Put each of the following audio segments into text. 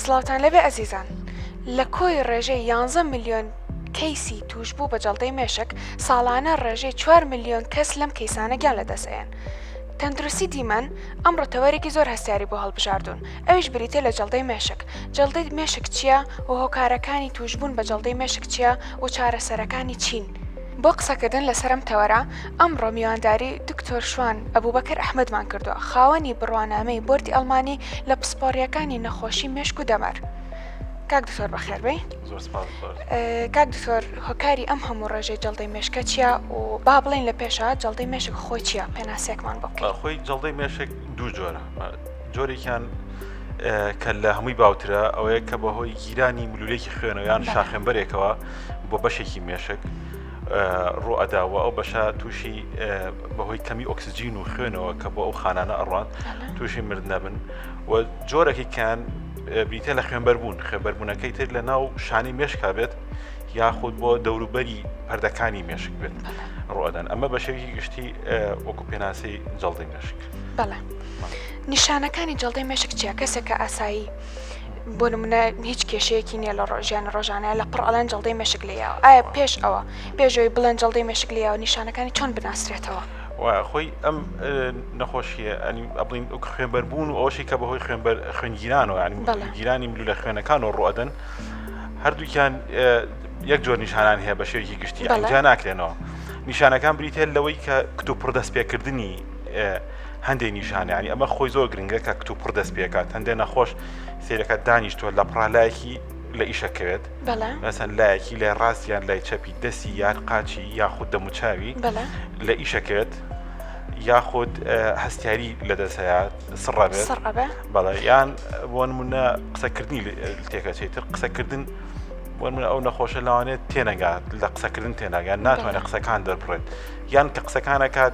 سڵاوتان لەبێ ئەزیزان لە کۆی ڕێژەی 11 میلیۆن کەیسی توش بوو بە جەڵدەی مێشک ساڵانە ڕێژەی 4 میلیۆن کەس لەم کەیسانە گیان لەدەستێن. تەندروستی دیمەن ئەم ڕەتەوەرێکی زۆر هەستیاری بۆ هەڵبژاردوون ئەویش بریتێ لە جەڵدەی مێشک. جەڵدەی مێشک چییە و هۆکارەکانی توشبوون بە جەڵدەی مێشک چییە و چارەسەرەکانی چین. بۆ قسەکردن لەسەرم تەوەرە ئەمڕۆ میوانداری دکتۆر شوان ئەبوبەکر ئەحمەدمان کردووە خاوەنی بڕوانامەی بۆردی ئەڵمانی لە پسپۆڕیەکانی نەخۆشی مێشک و دەمەر. کاک دکتۆر بەخێربەی. کاک دکتۆر هۆکاری ئەم هەموو ڕێژەی جەڵدەی مێشکە چییە و با بڵین لە پێشە جەڵدەی مێشک خۆی چییە پێناسێکمان بۆ بکەین. خۆی جەڵدەی مێشک دوو جۆرە. جۆرێکیان کە لە هەمووی باوترە ئەوەیە کە بەهۆی گیرانی ملولێکی خوێنەوەیان شاخێنبەرێکەوە بۆ بەشێکی مێشک ڕۆ ئەداوە ئەو بەشە تووشی بەهۆی کەمی ئۆکسسیجین و خوێنەوە کە بۆ ئەو خانانە ئەڕوان تووشی مرد نەبن و جۆرەکی کان بریتە لە خوێنبەربوون خوێنبەربوونەکەی تر لە ناو شانی مێشکا بێت یاخود بۆ دەوروبەری پەردەکانی مێشک بێت ڕۆدان ئەمە بە شێوی گشتی وەکو پێناسی جەڵدەی مێشک. بەڵێ نیشانەکانی جەڵدەی مێشک چیە؟ کەسێکە ئاسایی بۆ نمونە هیچ کێشەیەکی نییە لە ژیان ڕۆژانەیە لە پڕ ئەڵەن جەڵدەی مێشک لێیەوە ئایا پێش ئەوە پێشەوەی بڵێن جەڵدەی مێشک لێیەوە نیشانەکانی چۆن بناسرێتەوە؟ خۆی ئەم نەخۆشیە ئەنی ئەبڵین خوێنبەربوون و ئەوشی کە بەهۆی خوێنگیرانەوە ینی گیرانی ملولە خوێنەکان و ڕۆدن هەردووکیان یەک جۆر نیشانان هەیە بە شێوەیەکی گشتی ئەنجا ناکرێنەوە. نیشانەکان بریتێت لەوەی کە کتوپڕ دەستپێکردنی هەندێک نیشانە ینی ئەمە خۆی زۆر گرنگە کە کتوپڕ دەستپێکات هەندێک نەخۆش سێرەکە دانیشتووە لە پڕالایەکی لە ئیشەکەوێت مەسەن لایەکی لای ڕاستیان لای چەپی دەستی یان قاچی یاخود دەموچاوی لە ئیشەکەوێت یاخود هەستیاری لە دەسەیات سڕەبێت بەڵێ یان بۆ نمونە قسەکردنی تێکەچێتتر قسەکردن بۆ نمونە ئەو نەخۆشە لەوانێت تێنەگات لە قسەکردن تێناگەن ناتوانێت قسەکان دەربڕێت یان کە قسەکانەکات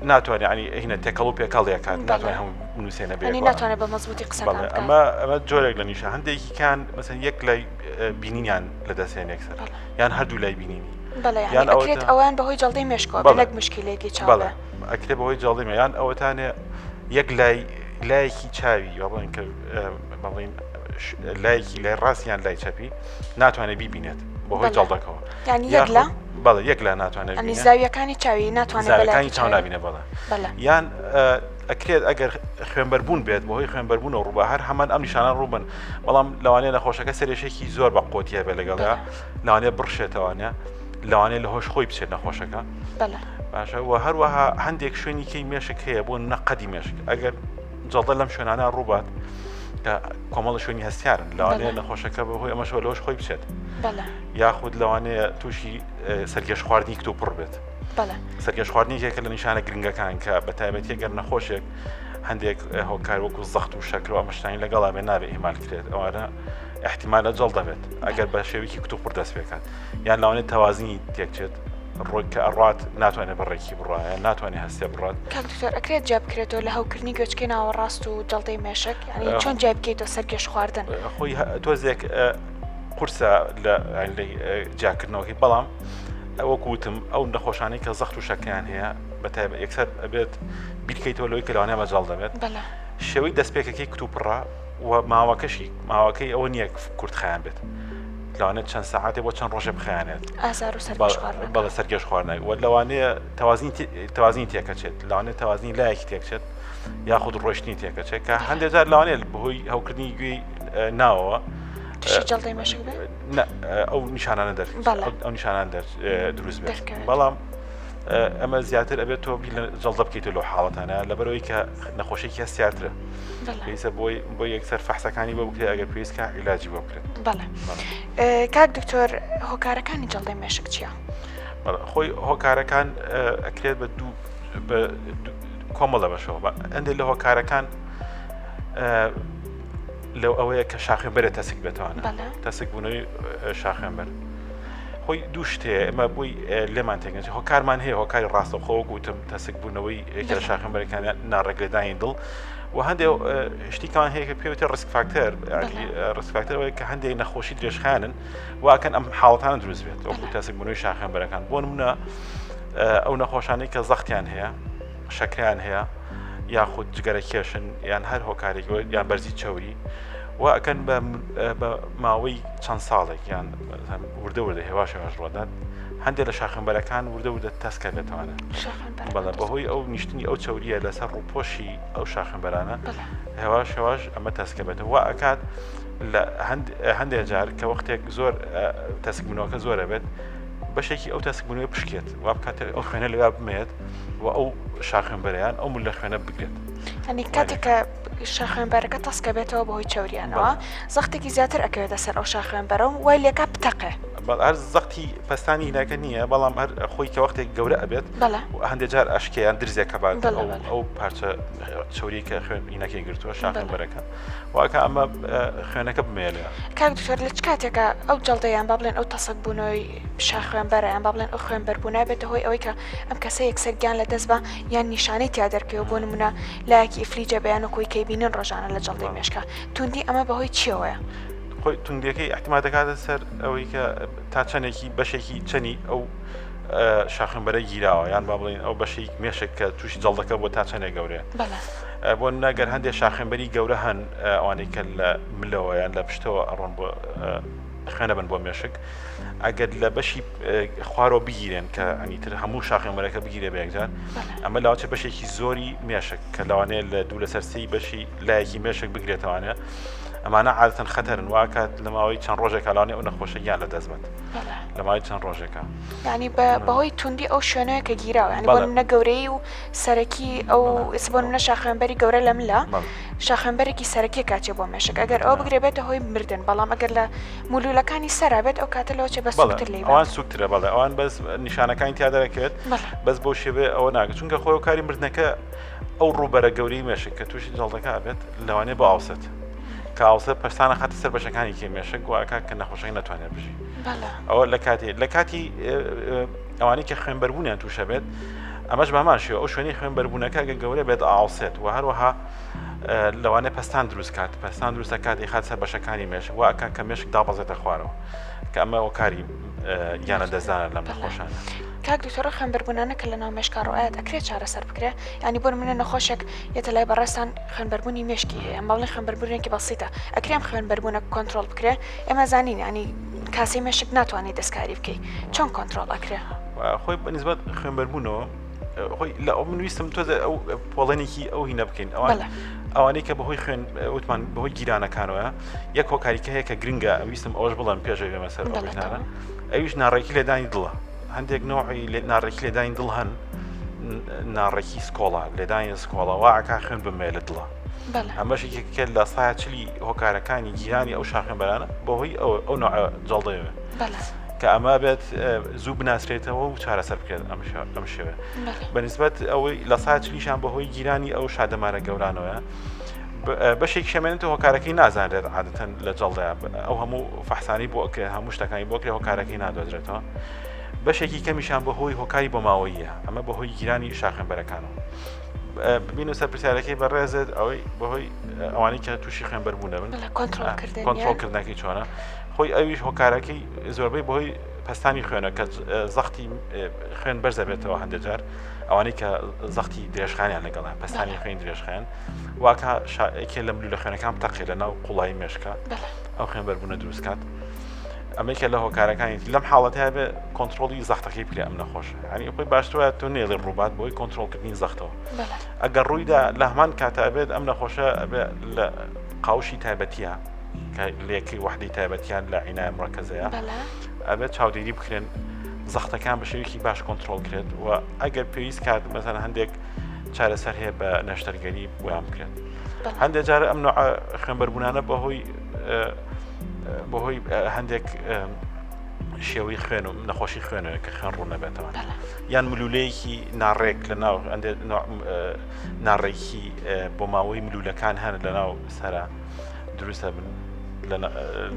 ناتوانێت ینی هینە تێکەڵ و پێکەڵیەکات ناتوانێت هەموو نووسێنە بێت ناتوانێت بە مەزبوطی قسەکان ئەمە جۆرێک لە نیشە هەندێکی کان مەسەن یەک لای بینینیان لەدەستێن یەکسەر یان هەردوو لای بینینی یان ئەکرێت ئەویان بەهۆی جەڵدەی مێشکەوە بەڵێک مشکلێکی چاوە ئەکرێت بەهۆی جەڵدەی یان ئەوەتانێ یەک لایەکی چاوی بڵین کە بڵین لایەکی لای ڕاستیان لای چەپی ناتوانێت بیبینێت بەهۆی جەڵدەکەەوە بەڵێ یەک لە ناتوانێت زاویەکانی چاوی ناتوانێت چاو نبینێ بەڵێ یان ئەکرێت ئەگەر خوێنبەربوون بێت بەهۆی خوێنبەربوونەوە ڕووبە هەر هەمان ئەم نیشانان ڕووبن بەڵام لەوانەیە نەخۆشەکە سەرێشێکی زۆر بە قوتیە بێ لەگەڵا لەوانەیە بڕشێتەوانە لەوانەیە لە هۆش خۆی بچێت نەخۆشەکە باشە و هەروەها هەندێک شوێنی کەی مێشک هەیە بۆ نەقەدی مێشک ئەگەر جەڵدە لەم شوێنانە ڕووبات کە کۆمەڵە شوێنی هەستیارن لەوانەیە نەخۆشەکە بەهۆی ئەمەشەوە لەهۆش خۆی بچێت یاخود لەوانەیە تووشی سەرگەش خواردنی کتوپڕ بێت سەرگەش خواردنی یەکە لە نیشانە گرنگەکان کە بە تایبەتی گەر نەخۆشێک هەندێک هۆکار وەکو زەخت و شەکر و ئەمەشتانی لەگەڵا بێ نابێ ئیمال کرێت ئەوانە احتیمالە جەڵ دەبێت ئەگەر بە شێوەیەکی کتوپڕ دەست پێکات یان لەوانێت تەوازنی تێکچێت ڕۆی کە ئەڕات ناتوانێت بەڕێکی بڕایە ناتوانێت هەستێ بڕات. کاک دکتۆر ئەکرێت جیا بکرێتەوە لە هەوکردنی گوێچکەی ناوەڕاست و جەڵدەی مێشک ینی چۆن جیا بکەیتەوە سەرگەش خواردن خۆی تۆزێک قورسە لە جیاکردنەوەی بەڵام وەکوتم ئەو نەخۆشانەی کە زەخت و شەکیان هەیە بەتایبە یەکسەر ئەبێت بیرکەیتەوە لەوەی کە لەوانەیە مەجاڵ دەبێت شێوەی دەستپێکەکەی کتوپڕە و ماوەکەی ئەوە نییە کورتخیان بێت لەوانێت چەند ساعاتێ بۆ چەند ڕۆژە بخیانێت بەڵە سەرگەش خواردنەوەی و لەوانەیە تەوازنی تێکەچێت لەوانێت تەوازنی لایەکی تێکچێت یاخود ڕۆشتنی تێکەچێت کە هەندێک جار لەوانێت بەهۆی هەوکردنی گوێی ناوەوە جەڵدەی مێشک بێت ئەو نیشانانە ئەو نیشانان دروست بێت بەڵام ئەمە زیاتر ئەبێت تۆ جەڵدە بکەیتە لەو حاڵەتانە لەبەرەوەی کە نەخۆشێکی هەستیارترە پێویستە بۆ یەکسەر فەحسەکانی بۆ بکرێت ئەگەر پێویستکە عیلاجی بۆ بکرێت. بەڵێ کاک دکتۆر هۆکارەکانی جەڵدەی مێشک چییە؟ خۆی هۆکارەکان ئەکرێت بە دوو کۆمەڵە بەشەوە هەندێک لە هۆکارەکان لەو ئەوەیە کە شاخێنبەرە تەسک بێتوانە تەسک بوونەوەی شاخێنبەر خۆی دوو شتەیە ئەمە بۆی لێمان تێگەنج هۆکارمان هەیە هۆکاری ڕاستەوخۆوە گوتم تەسک بوونەوەی یەکە لە شاخێنبەرەکان ناڕێگلەدانی دڵ و هەندێک شتێکان هەیە کە پێوتە ڕسک فاکتەر ڕسک فاکتەرەوەی کە هەندێک نەخۆشی درێژخانن واکەن ئەم حاڵەتانە دروست بێت وەکو تەسک بوونەوەی شاخێنبەرەکان بۆ نمونە ئەو نەخۆشانەی کە زەختیان هەیە شەکریان هەیە یاخود جگەرە کێشن یان هەر هۆکارێک یان بەرزی چەوری واکەن بە ماوەی چەند ساڵێک یان وردە هێواش ڕۆدات هەندێک لە شاخەمبەرەکان وردە تەسکە بێتوانە بەڵێ بەهۆی ئەو نیشتنی ئەو چوریە لەسەر ڕووپۆشی ئەو شاخەمبەرانە هێواش ئەمە تەسکە بێتەوە وا ئەکات لە هەندێک جار کە وەختێک زۆر تەسکبوونەوەکە زۆرە بێت بەشێکی ئەو تەسکبوونەوەی بشکێت وا بکاتە ئەو خوێنە لەوا بمێت و ئەو شاخەمبەریان ئەو لە خوێنە بگرێت ینی کاتێککە شاخێنبەرەکە تەسکە بێتەوە بەهۆی چوریانەوە زەختێکی زیاتر ئەکەوێتە سەر ئەو شاخێنبەرە و وای لێکا بتەقێ هەر زەختی پستانی هیناکە نییە بەڵام هەر خۆی کە وەختێک گەورە ئەبێت هەندێک جار ئەشکیان درزێکە بات ئەو پارچە چوری کە خوێن هینەکەی گرتووە شاخێنبەرەکە واکە ئەمە خوێنەکە بمێنێ کاک دکتۆر لە چ کاتێکە ئەو جەڵدەیان با بڵێن ئەو تەسەک بوونەوەی شاخێنبەرەیان با بڵێن ئەو خوێنبەربوونای بێتە هۆی ئەوەی کە ئەم کەسە یەکسەرگیان لە دەست بە یان نیشانەی تیا دەرکەوە بۆ نمونە لایەکی ئیفلیجە بەیانەکۆی کەیبینن ڕۆژانە لە جەڵدەی مێشکە توندی ئەمە بەهۆی چیەوەیە؟ خۆی توندیەکەی احتیمال دەکاتە سەر ئەوەی کە تا چەندێکی بەشێکی چەنی ئەو شاخەمبەرە گیراوە یان با بڵێن ئەو بەشی مێشک کە تووشی جەڵدەکە بۆ تا چەندێک گەورەیە بۆ نەگەر هەندێک شاخەمبەری گەورە هەن ئەوانەی کە لە ملەوە یان لە پشتەوە ئەڕۆن بۆ خوێنە بن بۆ مێشک ئەگەر لە بەشی خوارەوە بگیرێن کە ئەنیتر هەموو شاخێنبەرەکە بگیرێ بەیەکجار ئەمە لاوچە بەشێکی زۆری مێشک کە لەوانەیە لە دوو لە سەرسی بەشی لایەکی مێشک بگرێتەوانە ئەمانە عادەتەن خەتەرن واکات لە ماوەی چەند ڕۆژێکە لاوانێ ئەو نەخۆشە گیان لە دەست بێت لە ماوەی چەند ڕۆژێکە ینی بەهۆی توندی ئەو شوێنەیە کە گیراوە ینی بۆ منە گەورەی و سەرەکی ئەو بۆ منە شاخێنبەری گەورە لە ملە شاخێنبەرێکی سەرەکی کاچێ بۆ مێشک ئەگەر ئەو بگرێ بێتە هۆی مردن بەڵام ئەگەر لە مولولەکانی سەرا بێت ئەو کاتە لەوە چێ بە سوکتر لێ ئەوان سوکترە بەڵێ ئەوان بەس نیشانەکانی تیا دەرەکەوێت بەس بۆ شێوێ ئەوە ناگەت چونکە خۆی و کاری مردنەکە ئەو ڕووبەرە گەورەی مێشک کە تووشی جەڵدەکە بێت لەوانێ بۆ ئاوسەت کاوسە پستانە خاتە سەر بەشەکانی کێ مێشک واکە کە نەخۆشەی ناتوانێت بژی ئەوە لە کاتی ئەوانەی کە خوێنبەربوونیان تووشە بێت ئەمەش بەماشیەوە ئەو شوێنی خوێنبەربوونەکە گەورە بێت ئاوسێت و هەروەها لەوانێ پستان دروست کات پستان دروستە کات خات سەر بەشەکانی مێشک واکە کە مێشک دابەزێتە خوارەوە کە ئەمە ئەو کاری یانە دەزانە لەم نەخۆشانە کاک دکتۆرە خوێنبەربوونانە کە لە ناو مێشکا ڕۆایەت ئەکرێت چارەسەر بکرێ ینی بۆ منە نەخۆشێک یەتە لای بەڕێستان خوێنبەربوونی مێشکی هەیە ماڵی خوێنبەربوونێکی بەسیتە ئەکرێم خوێنبەربوونە کۆنتترۆل بکرێ ئێمە زانین ینی کاسی مێشک ناتوانێت دەستکاری بکەیت چۆن کۆنتترۆل ئەکرێ خۆی بەنسبەت خوێنبەربوونەوە خۆی لە ئەو منویستم تۆزە ئەو پۆڵێنێکی ئەو هینە بکەین ئەوانەی کە بەهۆی خوێن وتمان بەهۆی گیرانەکانەوە یەک هۆکاریکە هەیە کە گرنگە ئەویستم ئەوش بڵم پێشەوێ مەسەر ئەوژانە ئەویش ناڕێکی لێدانی دڵە هەندێک نوعی ناڕێکی لێدانی دڵ هەن ناڕێکی سکۆڵە لێدانی سکۆڵە واکە خوێن بمێ لە دڵە ئەمەشێکێکە لە سایە چلی هۆکارەکانی گیرانی ئەو شاخێنبەرانە بەهۆی ئەو نوع جەڵدەوێ کە ئەمە بێت زوو بناسرێتەوە و چارەسەر بکرێت ئەم شێوە بەنسبەت ئەوەی لە سایە چلیشان بەهۆی گیرانی ئەو شادەمارە گەورانەوە بەشێک شەمێنێتەوە هۆکارەکەی نازانرێت عادەتەن لە جەڵدەیە ئەو هەموو فەحسانی بۆ ئەکرێت هەموو شتەکانی بۆ کرێ هۆکارەکەی نادۆزرێتەوە بەشێکی کەمیشان بەهۆی هۆکاری بۆماوەیە ئەمە بەهۆی گیرانی شاخێنبەرەکانەوە ببین و سەر پرسیارەکەی بەڕێزت ئەوەی بەهۆی ئەوانەی کە تووشی خوێنبەربوونە بن کۆنتترۆلکردنەکەی چۆنە خۆی ئەویش هۆکارەکەی زۆربەی بەهۆی پستانی خوێنە کە زەختی خوێن بەرزە بێتەوە هەندێک جار ئەوانەی کە زەختی درێژخانیان لەگەڵا پستانی خوێن درێژخایەن واکە ئەکێ لە ملوولە خوێنەکان بتەقی لە ناو قوڵایی مێشکە ئەو خوێنبەربوونە دروستکات ئەمەکە لە هۆکارەکانی لەم حاڵەتە بێ کۆنتترۆلی زەختەکەی بکرێ ئەم نەخۆش ینی خۆی باشترە تۆ نێڵێ ڕووبات بۆی کۆنتترۆلکردنی زەختەوە ئەگەر ڕوویدا لە هەمان کاتە بێت ئەم نەخۆشە لە قاوشی تایبەتیە کە لێکی وحدی تایبەتیان لە عینای مرکزەیە ئەبێت چاودێری بکرێن زەختەکان بە شێوەیەکی باش کۆنتترۆل کرێت و ئەگەر پێویست کات مەسەڵەن هەندێک چارەسەر هەیە بە نەشتەرگەری بۆیان بکرێت هەندێک جارە ئەم نوع خوێنبەربوونانە بەهۆی هەندێک شێوەی خوێن و نەخۆشی خوێنەوە کە خوێن ڕوو نەبێتەوە یان ملوولەیەکی ناڕێک لە ناو ناڕێکی بۆ ماوەی ملوولەکان هەن لە ناو سەرا دروستە بن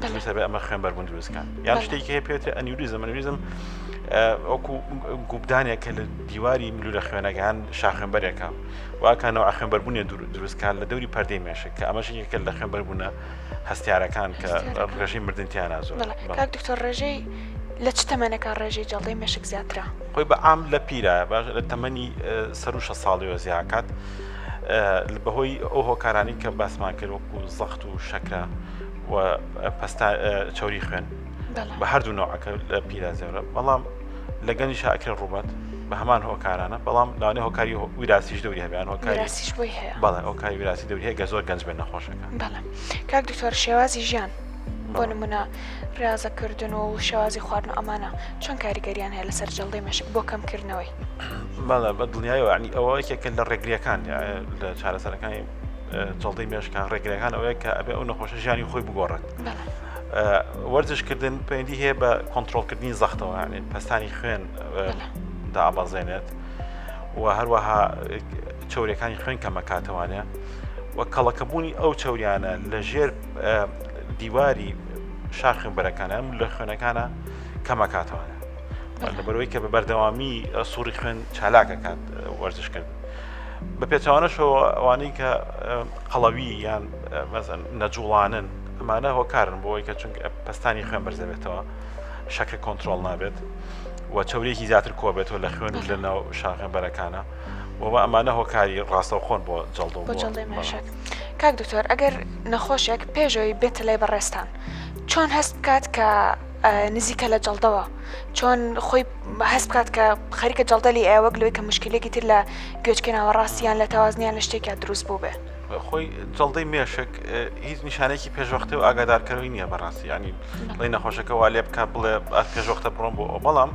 دروستە بێ ئەمە خوێنبەربوون دروستکان یان شتێکی هەیە پێوترێت ئەنیوریزم وەکو گوبدانێک کە لە دیواری ملوولە خوێنەکان شاخێنبەرێکە واکانەوە خوێنبەربوونی دروستکان لە دەوری پەردەی مێشک کە ئەمەش یەکێک لە خوێنبەربوونە هەستیارەکان کە ڕێژەی مردنتیانە زۆر کاک دکتۆر ڕێژەی لە چ تەمەنێکە ڕێژەی جەڵدەی مێشک زیاترە خۆی بە عام لە پیرە باش لە تەمەنی سەر و 6 ساڵیەوە زیاکات بەهۆی ئەو هۆکارانی کە باسمان کرد وەکو زەخت و شەکرا و چۆری خوێن بە هەردوو نوعەکە لە پیرازێورە بەڵام لەگەنی شاکرێن ڕووبەت بە هەمان هۆکارانە بەڵام لاوانێ هۆکاری ویراسیش دەوری هەبیان هۆکاریش بۆی هەیە بەڵێ هۆکاری ویراسی دەوری هەیە گە زۆر گەنج بێن نەخۆشەکە بەڵێ کاک دکتۆر شێوازی ژیان بۆ نمونە ڕازەکردن و شێوازی خواردن و ئەمانە چۆن کاریگەریان هەیە لەسەر جەڵدەی مەشک بۆ کەمکردنەوەی بەڵێ بە دڵنیایەوە ینی ئەوە یەکێکە لە ڕێگریەکان لە چارەسەرەکانی جەڵدەی مێشکان ڕێگریەکان ئەوەیە کە ئەبێ ئەو نەخۆشە ژیانی خۆی بگۆڕێت وەرزشکردن پەیوەندی هەیە بە کۆنتڕۆڵکردنی زەختەوە یعنی پەستانی خوێن دابەزێنێت و هەروەها چۆریەکانی خوێن کەمەکاتەوانێ و کەڵەکەبوونی ئەو چۆریانە لە ژێر دیواری شار خوێنبەرەکانە لە خوێنەکانە کەمەکاتەوانە لەبەرەوەی کە بە بەردەوامی سووڕی خوێن چالاکەکات وەرزشکردن بە پێچوانەشەوە ئەوانەی کە قەڵەوی یان نەجوڵانن ئەمانە هۆکارن بۆەوەی کە چونکە پەستانی خوێن بەرزەبێتەوە شەکر کۆنتترۆل نابێت و چاورێکی زیاتر کۆبێتەوە لە خوێن و لەناو شار خوێنبەرەکانە وەوە ئەمانە هۆکاری ڕاستەوخۆن بۆ جەڵدەی مێشک کاک دکتۆر ئەگەر نەخۆشێک پێشەوەی بێتە لای بەڕێستان چۆن هەست بکات کە نزیکە لە جەڵدەوە چۆن خۆی هەست بکات کە خەریکە جەڵدەلی ئێوەک لەوەی کە مشکلێکی تر لە گوێچکەنەوە ڕاستیان لە تەوازنیان لە شتێکە دروست بوو بێ خۆی جەڵدەی مێشک هیچ نیشانێکی پێشوەختە و ئاگادارکەوەی نییە بەڕاستی ینی لەی نەخۆشەکە وا لێ بکە بڵێ پێشوەختە بڕۆم بۆ بەڵام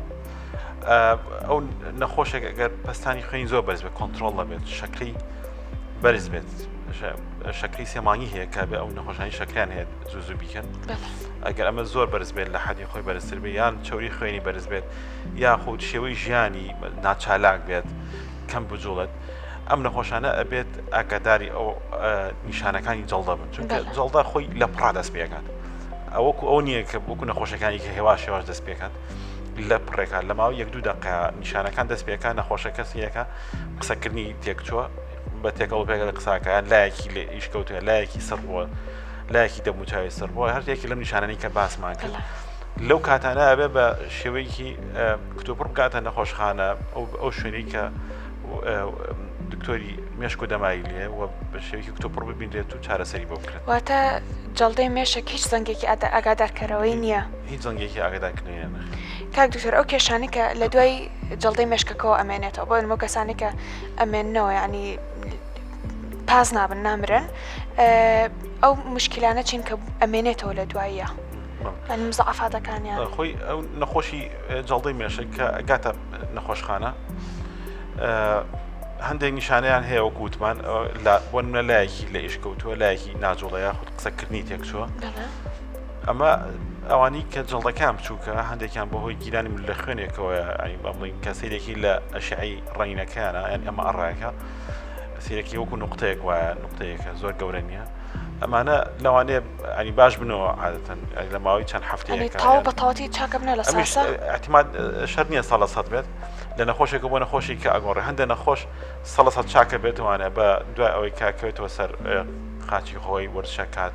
ئەو نەخۆشێک ئەگەر پەستانی خوێنی زۆر بەرز بێت کۆنتترۆل نەبێت شەکری بەرز بێت شەکری سێمانی هەیە کە بێ ئەو نەخۆشانی شەکریان هەیە زوو بیکەن ئەگەر ئەمە زۆر بەرز بێت لە حەدی خۆی بەرزتر بێت یان چۆری خوێنی بەرز بێت یا خۆ شێوەی ژیانی ناچالاک بێت کەم بجوڵێت ئەم نەخۆشانە ئەبێت ئاگاداری ئەو نیشانەکانی جەڵدە بن چونکە جەڵدە خۆی لە پڕا دەست پێکات ئەوەکو ئەو نییە کە وەکو نەخۆشەکانی کە هێوا شێواش دەست پێکات لە پڕێکات لە ماوە 1-2 دقیقە نیشانەکان دەست پێکات نەخۆشە کەسیەکە قسەکردنی تێکچووە بە تێکەڵ پێکە لە قساکەیان لایەکی لە ئیشکەوتوە لایەکی سەر بووە لایەکی دەموچاوی سەر بووە هەرێکی لەم نیشانانی کە باسمان کرد لەو کاتانە ئەبێ بە شێوەیەکی کتۆپڕ بکاتە نەخۆشخانە ئەو شوێنەی کە دکتۆری مێشک و دەمایی لێ و بە شێوەیەکی کتۆپڕ ببینرێت و چارەسەری بۆ بکرێت واتە جەڵدەی مێشک هیچ زەنگێکی ئاگادارکەرەوەی نییە هیچ زەنگێکی ئاگادارکردنی نەخ کاک دکتۆر ئەو کێشانی کە لە دوای جەڵدەی مێشکەکەەوە ئەمێنێتەوە بۆ نمۆ کەسانی کە ئەمێننەوە ینی پاز نابن نامرن ئەو مشکلانە چین کە ئەمێنێتەوە لە دواییە مزعفاتەکانیان خۆی ئەو نەخۆشی جەڵدەی مێشک کە ئەگاتە نەخۆشخانە هەندێک نیشانەیان هەیە وەکو وتمان بۆ نمونە لایەکی لە ئیشکەوتووە لایەکی ناجوڵەیە خودت قسەکردنی تێکچووە ئەمە ئەوانی کە جەڵدەکان بچووکە هەندێکیان بەهۆی گیرانی لە خوێنێکەوە ئەنی بڵین کە سیرێکی لە ئەشعی ڕێینەکانە یان ئەمە ئەڕایەکە سیرێکی وەکو نقطەیەک وایە نقطەیەکە زۆر گەورە نییە ئەمانە لەوانەیە ئەنی باش بنەوە عادەتەن لە ماوەی چەند هەفتەیەک تاو بە تەواتی چاکە بنە لە ساسە احتیمال شەرت نییە 100% بێت لە نەخۆشێکە بۆ نەخۆشی کە ئەگۆڕێ هەندێک نەخۆش 100% چاکە بێتوانە بە دوای ئەوەی کاکەوێتەوە سەر قاچی خۆی وەرزشەکات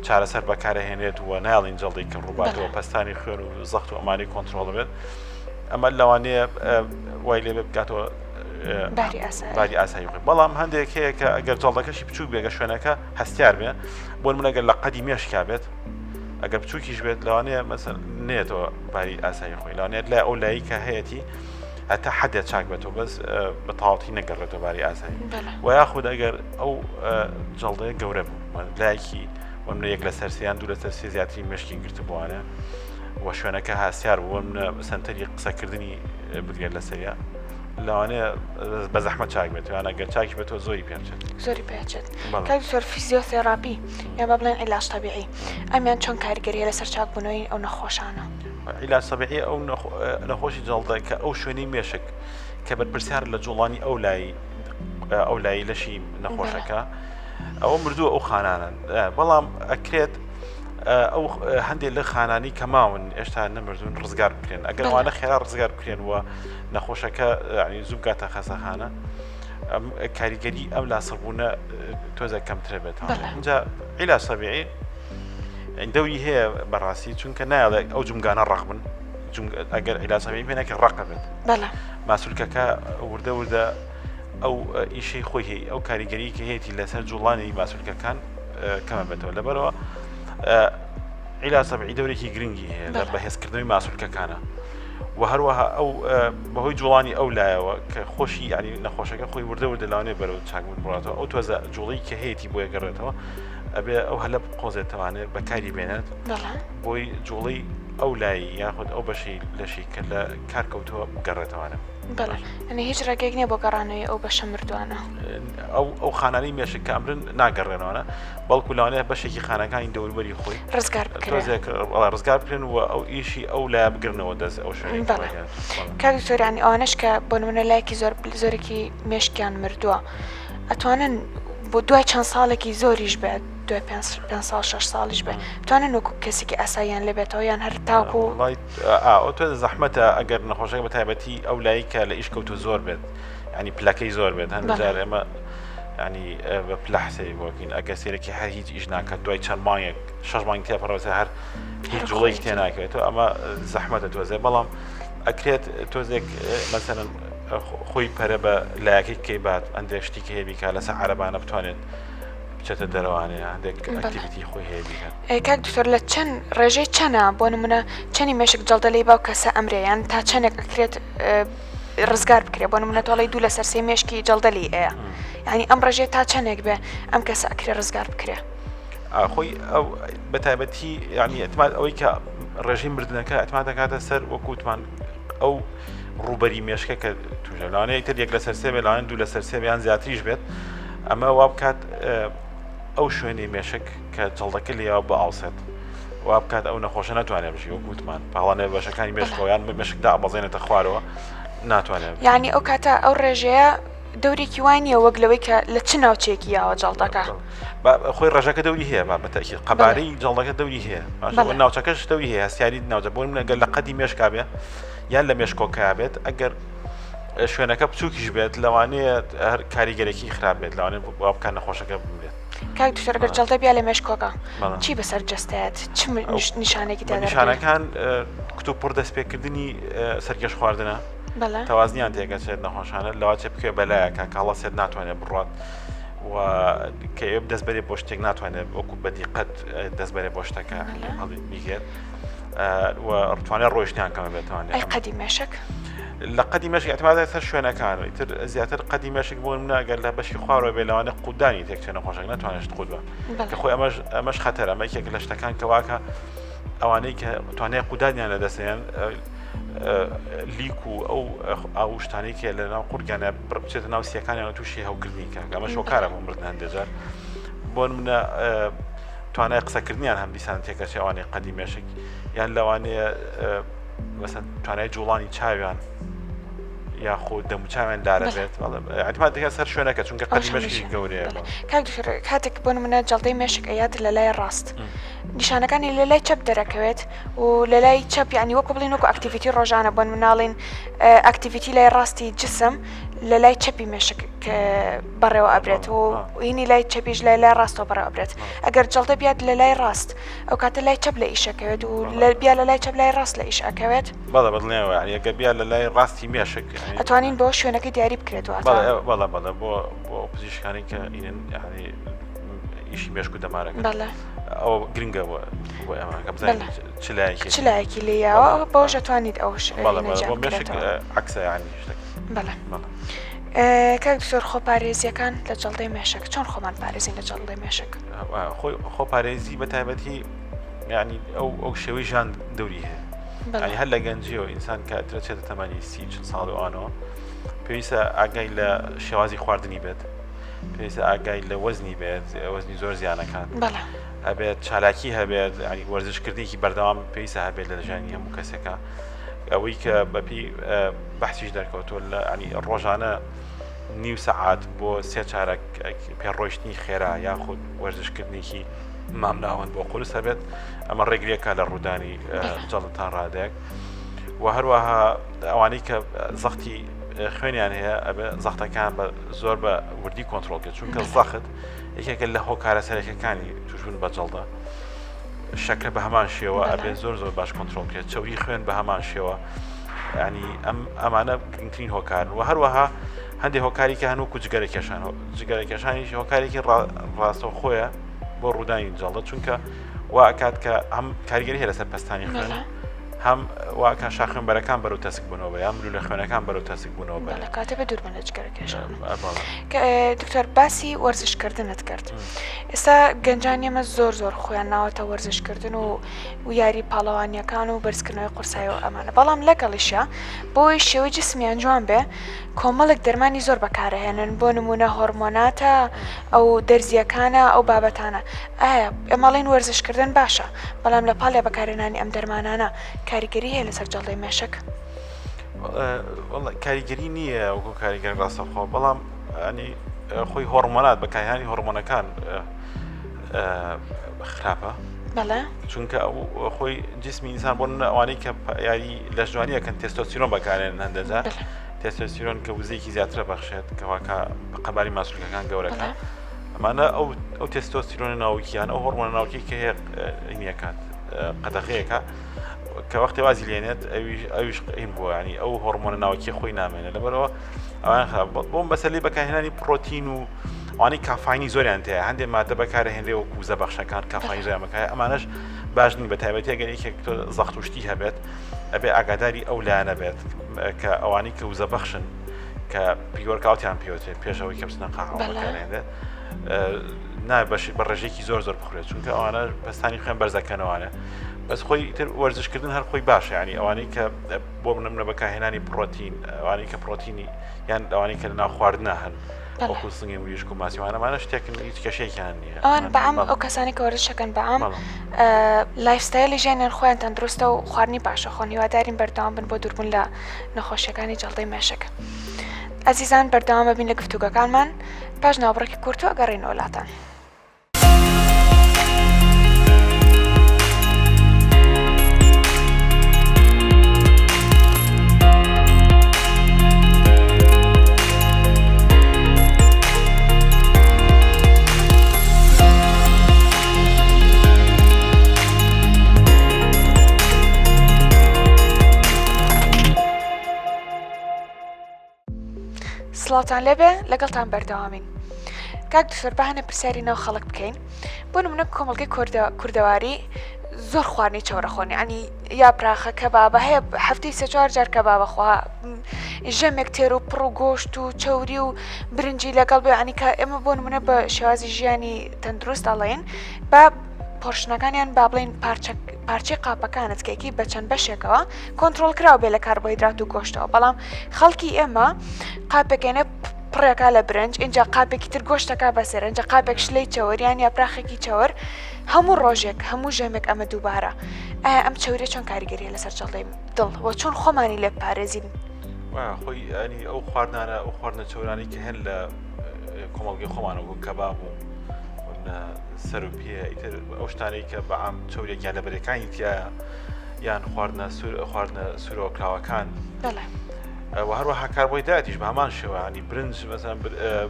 چارەسەر بەکارەهێنێت و ناڵین جەڵدەی کە ڕووباتەوە پەستانی خوێن و زەخت و ئەمانی کۆنتترۆڵ بێت ئەمە لەوانەیە وای لێ بکاتەوە باری ئاسایی بەڵام هەندێک هەیە کە ئەگەر جەڵدەکەشی بچوو بێگە شوێنەکە هەستیار بێ بۆ منەگەر لە قەدی مێشکا بێت ئەگەر بچووکیش بێت لەوانەیە مەسەر نێتەوە باری ئاسایی خۆی لەوانێت لای ئەو لایی کە هەیەی هەتا حدێت چاک بێتەوە بەس بە تەواوەتی نەگەڕێتەوە باری ئاسایی و یاخود ئەگەر ئەو جەڵدەیە گەورە بوو لایەکی ومنە یەک لە سەرسیان دوو لە سەرسی زیاتری مشکی گرت بووانە و شوێنەکە هاستیار بوو منە سنتەری قسەکردنی بگرێت لە سەریا لەوانەیە بە زەحمەت چاک بێت یان ئەگەر چاکی بێتەوە زۆری پێچێت زۆری پێچێت کاک دکتۆر فیزیۆتێراپی یان با بڵێن عیلاج تەبیعی ئەمیان چۆن کاریگەریە لەسەر چاکبوونەوەی ئەو نەخۆشانە عیلاج تەبیعی ئەو نەخۆشی جەڵدە کە ئەو شوێنەی مێشک کە بەرپرسیار لە جوڵانی ئەو لای لەشی نەخۆشەکە ئەوە مردووە ئەو خانانن بەڵام ئەکرێت ئەو هەندێک لە خانانی کە ماون ئێشتا نەمردون ڕزگار بکرێن ئەگەر وانە خێرا ڕزگار بکرێن وە نەخۆشەکە ینی زوو بگاتە خەسەخانە کاریگەری ئەم لاسڕبوونە تۆزە کەمترە بێت اینجا عیلاج تەبیعی دەوری هەیە بەڕاستی چونکە نایڵێ ئەو جومگانە ڕق بن ئەگەر عیلاج تەبیعی پێناکە ڕق بێت ماسوولکەکە وردە ئەو ئیشەی خۆی هەیە ئەو کاریگەری کە هەیەی لەسەر جوڵانی ماسوولکەکان کەمە بێتەوە لەبەرەوە عیلا سەبعی دەورێکی گرنگی هەیە لە بەهێزکردنەوەی ماسوولکەکانە و هەروەها ئەو بەهۆی جوڵانی ئەو لایەوە کە خۆشی ینی نەخۆشەکە خۆی وردە لەوانێ بەرەو چاکبوون بڕاتەوە ئەو تۆزە جوڵی کە هەیەی بۆ گەڕێتەوە ئەبێ ئەو هەلە قۆزێتەوانێت بەکاری بێنێت بۆی جوڵی ئەو لای یاخود ئەو بەشی لەشی کە لە کارکەوتەوە گەڕێتەوانە بەڵێ ئەنی هیچ ڕێگەیەک نییە بۆ گەڕانەوەی ئەو بەشە مردوانە ئەو خانانی مێشک کە ئەمرن ناگەڕێنەوەە بەڵکو لەوانەیە بەشێکی خانەکانی دەوروبەری خۆی ڕزگار بکرێن و ئەو ئیشی ئەو لای بگرنەوە دەست ئەو شوێن کاکتۆریانی ئەوانش کە بۆ نمونە لایەکی زۆرێکی مێشکیان مردووە ئەتوانن بۆ دوای چەند ساڵێکی زۆریش بێت دوای 5 ساڵ 6 ساڵیش بێ بتوانن وەکو کەسێکی ئەساییان لێبێتەوە یان هەر تاوکو تۆ زەحمەتە ئەگەر نەخۆشەکە بە تایبەتی ئەو لایکە لە ئیش کەوتو زۆر بێت ینی پلەکەی زۆر بێت هەندجار ئێمە ینی بە پلەحسەی بۆکین ئەگە سێرەکی هەر هیچ ئیش ناکات دوای چەند مانگێک 6 مانگ تێپەڕەوەسە هەر هیچ جوڵێک تێ ناکەوێتەوە ئەمە زەحمەتە تۆزێ بەڵام ئەکرێت تۆزێک مەسەرەن خۆی پەرە بە لایەکەی کەی بات ئەندێک شتێکی هەیە بیکات لەسەر عەرەبانە بتوانێت بچێتە دەرەوانەیە هەندێک ئەکتیڤیتی خۆی هەیە بیکات. کاک دکتۆر لە چەند ڕێژەی چەنە بۆ نمونە چەندی مێشک جەڵدەلەی باو کەسە ئەمرێیان تا چەندێک ئەکرێت ڕزگار بکرێت بۆ نمونە تۆڵی دوو لەسەر سێ مێشکی جەڵدەلی ئەیە ینی ئەم ڕێژێ تا چەندێک بێ ئەم کەسە ئەکرێت ڕزگار بکرێت خۆی ئەو بەتایبەتی ینی ئەتماد ئەوەی کە ڕێژیم بردنەکە ئەتما دەکاتە سەر وەکووتمان ئەو ڕوبەری مێشکە کە توژە لەوانەیە تر یەک لەسەر سێ بێ لەوانە دوو لەسەر سێ بیان زیاتریش بێت ئەمە وا بکات ئەو شوێنی مێشک کە جەڵدەکە لێەوە بە ئاوسێت وا بکات ئەو نەخۆشە ناتوانێت بژی وەکووتمان پاڵانێ بەشەکانی مێشکەوەیان مێشکدا ئەبەزێنێتە خوارەوە ناتوانێت یعنی ئەو کاتە ئەو ڕێژەیە دەورێکی وانیە وەک لەوەی کە لە چ ناوچێکی یاوە جەڵدەکە خۆی ڕێژەکە دەوری هەیە بەتەکی قەبارەی جەڵدەکە دەوری هەیە ناوچەکەش دەوری هەیە هەستیاری ناوچە بۆ منەگەر لە قەدی مێشکا بێ یان لە مێشکۆکە بێت ئەگەر شوێنەکە بچووکیش بێت لەوانەیە هەر کاریگەرێکی خراپ بێت لەوانێت وا بکات نەخۆشەکە بێت کاک دکتۆر جەڵدە بیا لە مێشکۆکە چی بەسەر جەستەیەت چ نیشانێکی نیشانەکان کتوپڕ دەستپێکردنی سەرکەش خواردنە تەوازنیان تێگەچێت نەخۆشانە لەوا چێ بکوێ بەلایەکە کاڵە سێت ناتوانێت بڕات و کە دەستبەرێ بۆ شتێک ناتوانێت وەکو بەدیقەت دەستبەرێ بۆ شتەکە هەڵی بیگێت و ڕتوانێت ڕۆیشتیان کەمە بێتوانێت ئەی قەدی مێشک لە قەدی مێشک ئەتمادە سەر شوێنەکان تر زیاتر قەدی مێشک بۆ ناگەر لە بەشی خوارەوە بێ لەوانە قودانی تێکچێ نەخۆشەک ناتوانێت قود بە کە خۆی ئەمەش خەتەرە ئەمە یەکێک لە شتەکان کە واکە ئەوانەی کە توانێت قودانیان لەدەستێن لیک و ئەو شتانی کە لە ناو قورگانە بچێتە ناو سیەکانیان تووشی هەوکردنی کە ئەمە شۆکارە بۆ مردن هەندێجار بۆ منە توانای قسەکردنیان هەم دیسان تێکەچێ ئەوانەی قەدی مێشک یان لەوانەیە مثلا توانای جوڵانی چاویان یاخۆ دەموچاویان دارە بێت ئەتیماد دەکات سەر شوێنەکە چونکە قەدی مێشکی گەورەیە کاتێک بۆ نمونە جەڵدەی مێشک ئەیات لە لای ڕاست نیشانەکانی لە لای چەپ دەرەکەوێت و لە لای چەپ ینی وەکو بڵین وەکو ئەکتیڤیتی ڕۆژانە بۆن مناڵین ئەکتیڤیتی لای ڕاستی جسم لە لای چەپی مێشک بەڕێوە ئەبرێت و هینی لای چەپیش لای ڕاستەوە بەڕێوە ئەبرێت ئەگەر جەڵدە بیات لە لای ڕاست ئەو کاتە لای چەپ لە ئیشەکەوێت و بیا لە لای چەپ لای ڕاست لە ئیش ئەکەوێت بەڵێ بڵێەوە ئەگەر بیا لە لای ڕاستی مێشک ئەتوانین بۆ شوێنەکەی دیاری بکرێتەوە بەڵێ بۆ پزیشکانی کە ئیشی مێشک و دەمارەکە ئەو گرنگەوە بۆ ئەمەکە بزانین چ لایەکی لێیاوە بۆ ژەتوانیت ئەوش مێشک عەکسە یانی شتێک بەڵێ کاک دکتۆر خۆپارێزیەکان لە جەڵدەی مێشک چۆن خۆمان پارێزین لە جەڵدەی مێشک خۆپارێزی بەتایبەتی ینی ئەو شێوەی ژان دەوری هەیە ینی هەر لە گەنجیەوە ئینسان کە دەچێتە تەمەنی 30 ساڵ وانەوە پێویستە ئاگای لە شێوازی خواردنی بێت پێویستە ئاگای لە وەزنی بێت وەزنی زۆر زیانەکان هەبێت چالاکی هەبێت ینی وەرزشکردنێکی بەردەوام پێویستە هەبێت لە ژیانی هەموو کەسێکە ئەوەی کە بەپی بەحسیش دەرکەوتوە لە ینی ڕۆژانە نیو سەعات بۆ 3 چارەک پێڕۆیشتنی خێرا یاخود وەرزشکردنێکی مامناوەند بۆ قورس هەبێت ئەمە ڕێگریەکە لە ڕوودانی جەڵدتان ڕادێک و هەروەها ئەوانەی کە زەختی خوێنیان هەیە ئەبێ زەختەکان بە زۆر بە وردی کۆنتترۆلکە چونکە زەخت یەکێکە لە هۆکارە سەرەکەەکانی توشبوون بە جەڵدە شەکرە بە هەمان شێوە ئەبێ زۆر باش کۆنتترۆل کرێت چاوی خوێن بە هەمان شێوە ینی ئەمانە گرنگترین هۆکارن و هەروەها هەندێک هۆکاری کە هەنوو جگەرەکێشان جگەرەکێشانیش هۆکارێکی ڕاستەوخۆیە بۆ ڕوودانی جەڵدە چونکە وا ئەکات کە هەم کاریگەری هەیە لەسەر پەستانی خوێن هەم واکە شاخێنبەرەکان بەرەو تەسک بوونەوە یان لە خوێنەکان بەرەو تەسک بوونەوە لە کاتێ بە دوور بنە جگەرەکێشان دکتۆر باسی وەرزشکردنت کرد ئێستا گەنجان ئێمە زۆر خۆیان ناوەتە وەرزشکردن و یاری پاڵەوانیەکان و بەرزکردنەوەی قورسایی و ئەمانە بەڵام لەگەڵیشە بۆی شێوەی جسمیان جوان بێ کۆمەڵێک دەرمانی زۆر بەکارهێنن بۆ نمونە هۆرمۆناتە ئەو دەرزیەکانە ئەو بابەتانە ئایا ئەمەڵین وەرزشکردن باشە بەڵام لە پاڵێ بەکارهێنانی ئەم دەرمانانە کاریگەری هەیە لەسەر جەڵدەی مێشک کاریگەری نییە وەکو کاریگەر ڕاستەخۆ بەڵام ئەنی خۆی هۆرمۆنات بەکارهێنانی هۆرمۆنەکان خراپە بەڵێ چونکە خۆی جسمی ئینسان بۆ ئەوانەی کە یاری لە ژوانیەکەن تێستۆستیرۆن بەکارێنن هەندێجار تێستۆستیرۆن کە وزەیەکی زیاترە بەخشێت کەواکە قەباری ماسوولەکان گەورەکە ئەمانە ئەو تێستۆستیرۆنە ناوکیان ئەو هۆرمۆنە ناوکی کە هەیە نیەکات قەدەغەیەکە کە وەختی وازی لێنێت ئەویش این بووە ینی ئەو هۆرمۆنە ناوکی خۆی نامێنێت لەبەرەوە ئەوان بۆم بەسەری بەکارهێنانی پرۆتین و ئەوانەی کافاینی زۆریان تەیە هەندێک مادە بەکارهێنرێ و کوزە بەخشەکان کافاین زۆریانەکە ئەمانەش باش نین بە تایبەتی ئەگەر یەکێک تۆ زەخت وشتی هەبێت ئەبێ ئاگاداری ئەو لایەنە بێت کە ئەوانەی کە وزە بەخشن کە پیۆرکاوتیان پێوتێت پێشەوەی کە بچنە قاحەوە بەکارهێنرێت بە ڕێژێکی زۆر بخورێت چونکە ئەوانە پەستانی خوێن بەرزەکەنەوەوانە بەس خۆی تر وەرزشکردن هەر خۆی باشە ینی ئەوانەی کە بۆ بنمرە بەکارهێنانی پرۆتین ئەوانەی کە پرۆتینی یان ئەوانەی کە لە ناو خواردنە هەن وەکو سنگی وریشک و ماسیوانەمانە شتێکن هیچ کەشێکیان نییە ئەوان بەعام ئەو کەسانی کە وەرزشەکەن بەعام لایفستایلی ژیانیان خۆیان تەندروستە و خواردنی باشە خۆن هیوادارین بەردەوام بن بۆ دووربوون لە نەخۆشیەکانی جەڵدەی مێشک ئەزیزان بەردەوام ببین لە گفتوگەکانمان پاش ناوبڕێکی کورتوە گەڕێنەوە وڵاتان سڵاتان لێبێ لەگەڵتان بەردەوامین کاک دوسەر بەهانە پرسیاری ناو خەڵک بکەین بۆ نمونە کۆمەڵگەی کوردەواری زۆر خواردنی چاوەڕەخۆنی ئەنی یا پراخە کەبابە هەیە هەفتەی 3-4 جار کەبابەخوا ژەمێک تێر و پڕ و گۆشت و چەوری و برنجی لەگەڵ بێ ئەنی کە ئێمە بۆ نمونە بە شێوازی ژیانی تەندروست ئەڵێن با پۆرشنەکانیان با بڵین پارچەی قاپەکانتکێکی بە چەند بەشێکەوە کۆنتترۆل کراوە بێ لە کاربۆهیدرات و گۆشتەوە بەڵام خەڵکی ئێمە قاپەکەنە پڕێکا لە برنج اینجا قاپێکی تر گۆشتەکە بەسەر اینجا قاپێک شلەی چاوەریان یا پراخێکی چاوەر هەموو ڕۆژێک هەموو ژەمێک ئەمە دووبارە ئایا ئەم چاوریە چۆن کاریگەریە لەسەر جەڵدەی دڵ وە چۆن خۆمانی لێ پارێزین خۆی ئەنی ئەو خواردنانە ئەو خواردنە چاوەرانی کە هەن لە کۆمەڵگەی خۆمانەوە کەباب و سەر و پێ ئیتر ئەو شتانەی کە بەعام چاوریێکیان لە بەرەکانی تایە یان خواردنە سوورۆکراوەکان و هەروەها کاربۆهیدراتیش بە هەمان شێوە ینی برنج مەسەڵەن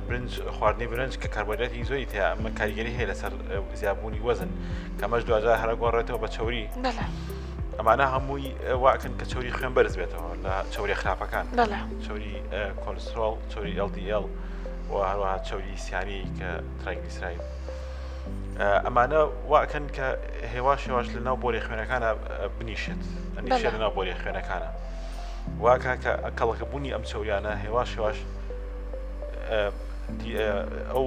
برنج خواردنی برنج کە کاربۆهیدراتی زۆری تایە ئەمە کاریگەری هەیە لەسەر زیابوونی وەزن کەمەش دوجار هەرە گۆڕێتەوە بە چاوری ئەمانە هەمووی واکن کە چاوری خوێن بەرز بێتەوە لە چاوری خراپەکان چاوری کۆلسترۆل چاوری LDL و هەروەها چاوری سیانی کە ترایگلیسیراید ئەمانە واکەن کە هێواش لە ناو بۆری خوێنەکانە بنیشێت ئەنیشێت لە ناو بۆری خوێنەکانە واکە کە کەڵکەبوونی ئەم چاوریانە هێواش ئەو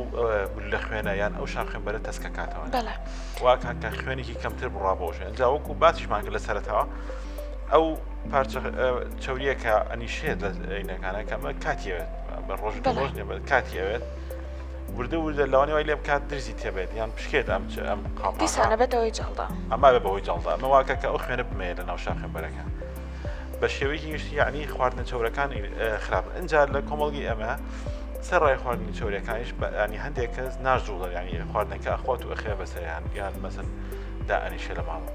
لە خوێنە یان ئەو شان خوێنبەرە تەسکەکاتەوە واکە کە خوێنێکی کەمتر بڕا بۆشێ ئەنجا وەکو باسیشمان کرد لە سەرەتەوە ئەو پارچە چاوریە کە ئەنیشێت لە عینەکانە کەمە کاتیەوێت بە ڕۆژ کاتیەوێت وردە لەوانەیە وای لێ بکات درزی تێبێت یان پشکێت ئەم دیسانە بێتەوەی جەڵدا ئەما بێ بەهۆی جەڵدا ئەمە واکە کە ئەو خوێنە بمێت لە ناو شان خوێنبەرەکە بە شێوەیەکی گشتی یعنی خواردنە چاوەرەکان خراپ ئەنجا لە کۆمەڵگی ئەمە سەر ڕای خواردنی چاوەرەکانیش ینی هەندێک کەس ناژوڵە ینی خواردنەکە ئەخوات و ئەخێ بەسەریان یان مەسەن دائەنیشێ لە ماڵەوە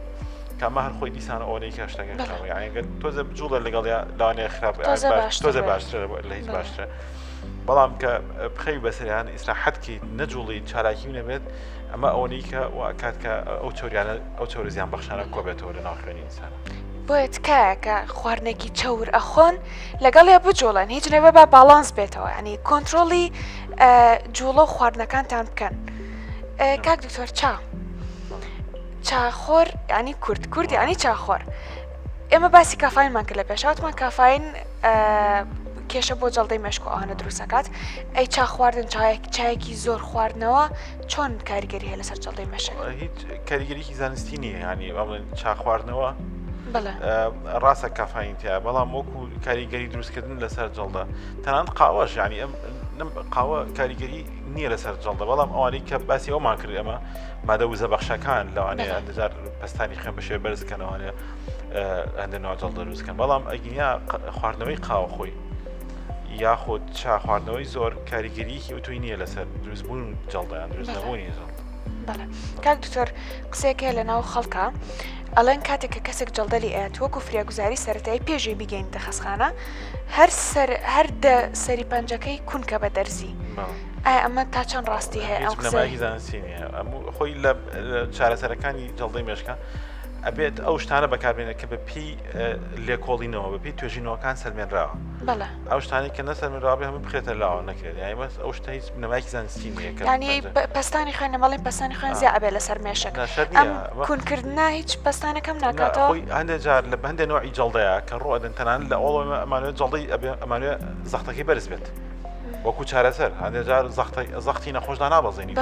کەمە هەر خۆی دیسانە ئەوەی کە شتەکە خراپە یعنی تۆزە بجوڵە لەگەڵ لەوانەیە خراپ تۆزە باشترە لە هیچ باشترە بەڵام کە بخەوی بەسەریان ئیسراحەتکی نەجوڵی چالاکی نەبێت ئەمە ئەوەی کە کات کە ئەو چاوریانە ئەو چاوری زیان بەخشانە کۆبێتەوە لە ناو خوێنی ئینسانە بۆیە تکایە کە خواردنێکی چەور ئەخۆن لەگەڵ بجۆڵن هیچ نەبێ بە باڵانس بێتەوە ینی کۆنتترۆلی جوڵە و خواردنەکانتان بکەن. کاک دکتۆر چاخۆر ینی کورد ینی چاخۆر ئێمە باسی کافاینمان کرد لە پێشاتمان کافاین کێشە بۆ جەڵدەی مێشک و ئەوانە دروستەکات ئەی چا خواردن چایەکی زۆر خواردنەوە چۆن کاریگەری هەیە لەسەر جەڵدەی مێشک؟ هیچ کاریگەریکی زانستی نییە ینی چا خواردنەوە ڕاستە کافاینتیا بەڵام وەکو کاریگەری دروستکردن لەسەر جەڵدا تەنان قاوەش ینی ئەم قاوە کاریگەری نییە لەسەر جەڵدا بەڵام ئەوانەی کە باسی ئەومان کرد ئەمە مادە وزە بەخشەکان لەوانەیە دەجار پستانی خوێن بەشێ بەرزکەنەوەوانێ هەندێک ناو جەڵ دروستکەن بەڵام ئەگینیا خواردنەوەی قاوە خۆی یاخۆ چا خواردنەوەی زۆر کاریگەریکی ئۆتۆی نییە لەسەر دروستبوون جەڵدایان دروست نەبوونی جەڵ. کاک دکتۆر قسێکە لە ناو خەڵکە ئەڵێن کاتێک کە کەسێک جەڵدەلی ئاێت وەکو فریاگوزاری سەرەتایی پێشەی بگەین دەخەسخانە هەر سەری پەنجەکەی کونکە بە دەرزی ئایا ئەمە تا چەند ڕاستی هەیە ئەو قسەی زانستی نییە خۆی لە چارەسەرەکانی جەڵدەی مێشکە ئەبێت ئەو شتانە بەکاربێنێت کە بە پێی لێکۆڵینەوە بە پێی توێژینەوەکان سەرمێنراوە ئەو شتانی کە نەسەرمێنراوە بێ هەموو بخێتە لاوە نەکرێت یانی بەس ئەو شتە هیچ بنەمایەکی زانستی نییە ینی پستانی خوێنە مەڵێن پستانی خوێن زیاد ئەبێت لەسەر مێشک ئەم کونکردنا هیچ پستانەکەم ناکاتەوە هەندێک جار لە هەندێک نوعی جەڵدەیە کە ڕۆدەن تەنان لە ئەوڵ ئەمانوێت جەڵدەی ئەمانوێت زەختەکەی بەرز بێت وەکو چارەسەر هەندێک جار زەختی نەخۆشدا نابەزێنی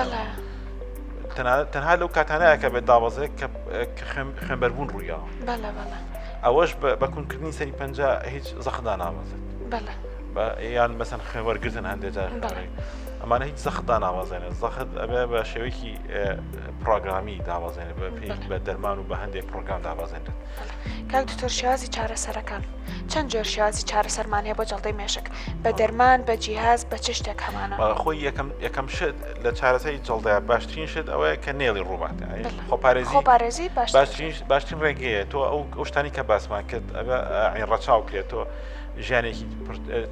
تەنها لەو کاتانەیە کە بێت دابەزێت کە خوێنبەربوون ڕوویەوە ئەوەش بەکونکردنی سەری پەنجە هیچ زەخدا نابەزێت یان مەسەن خوێنوەرگرتن هەندێک جار ئەمانە هیچ زەخدا ناوازێنێت زەخت ئەبێ بە شێوەیەکی پرۆگرامی داوازێنێت بە دەرمان و بە هەندێک پرۆگرام دابازێنێت. کاک دکتۆر شێوازی چارەسەرەکان چەند جۆر شێوازی چارەسەرمان هەیە بۆ جەڵدەی مێشک بە دەرمان بە جیهاز بە چ شتێک هەمانە؟ خۆی یەکەم شت لە چارەسەری جەڵدەیە باشترین شت ئەوەیە کە نێڵی ڕووبات خۆپارێزی باشترین ڕێگەیە تۆ ئەو شتانی کە باسمان کرد ئەبێ ڕەچاو کرێتەوە ژیانێکی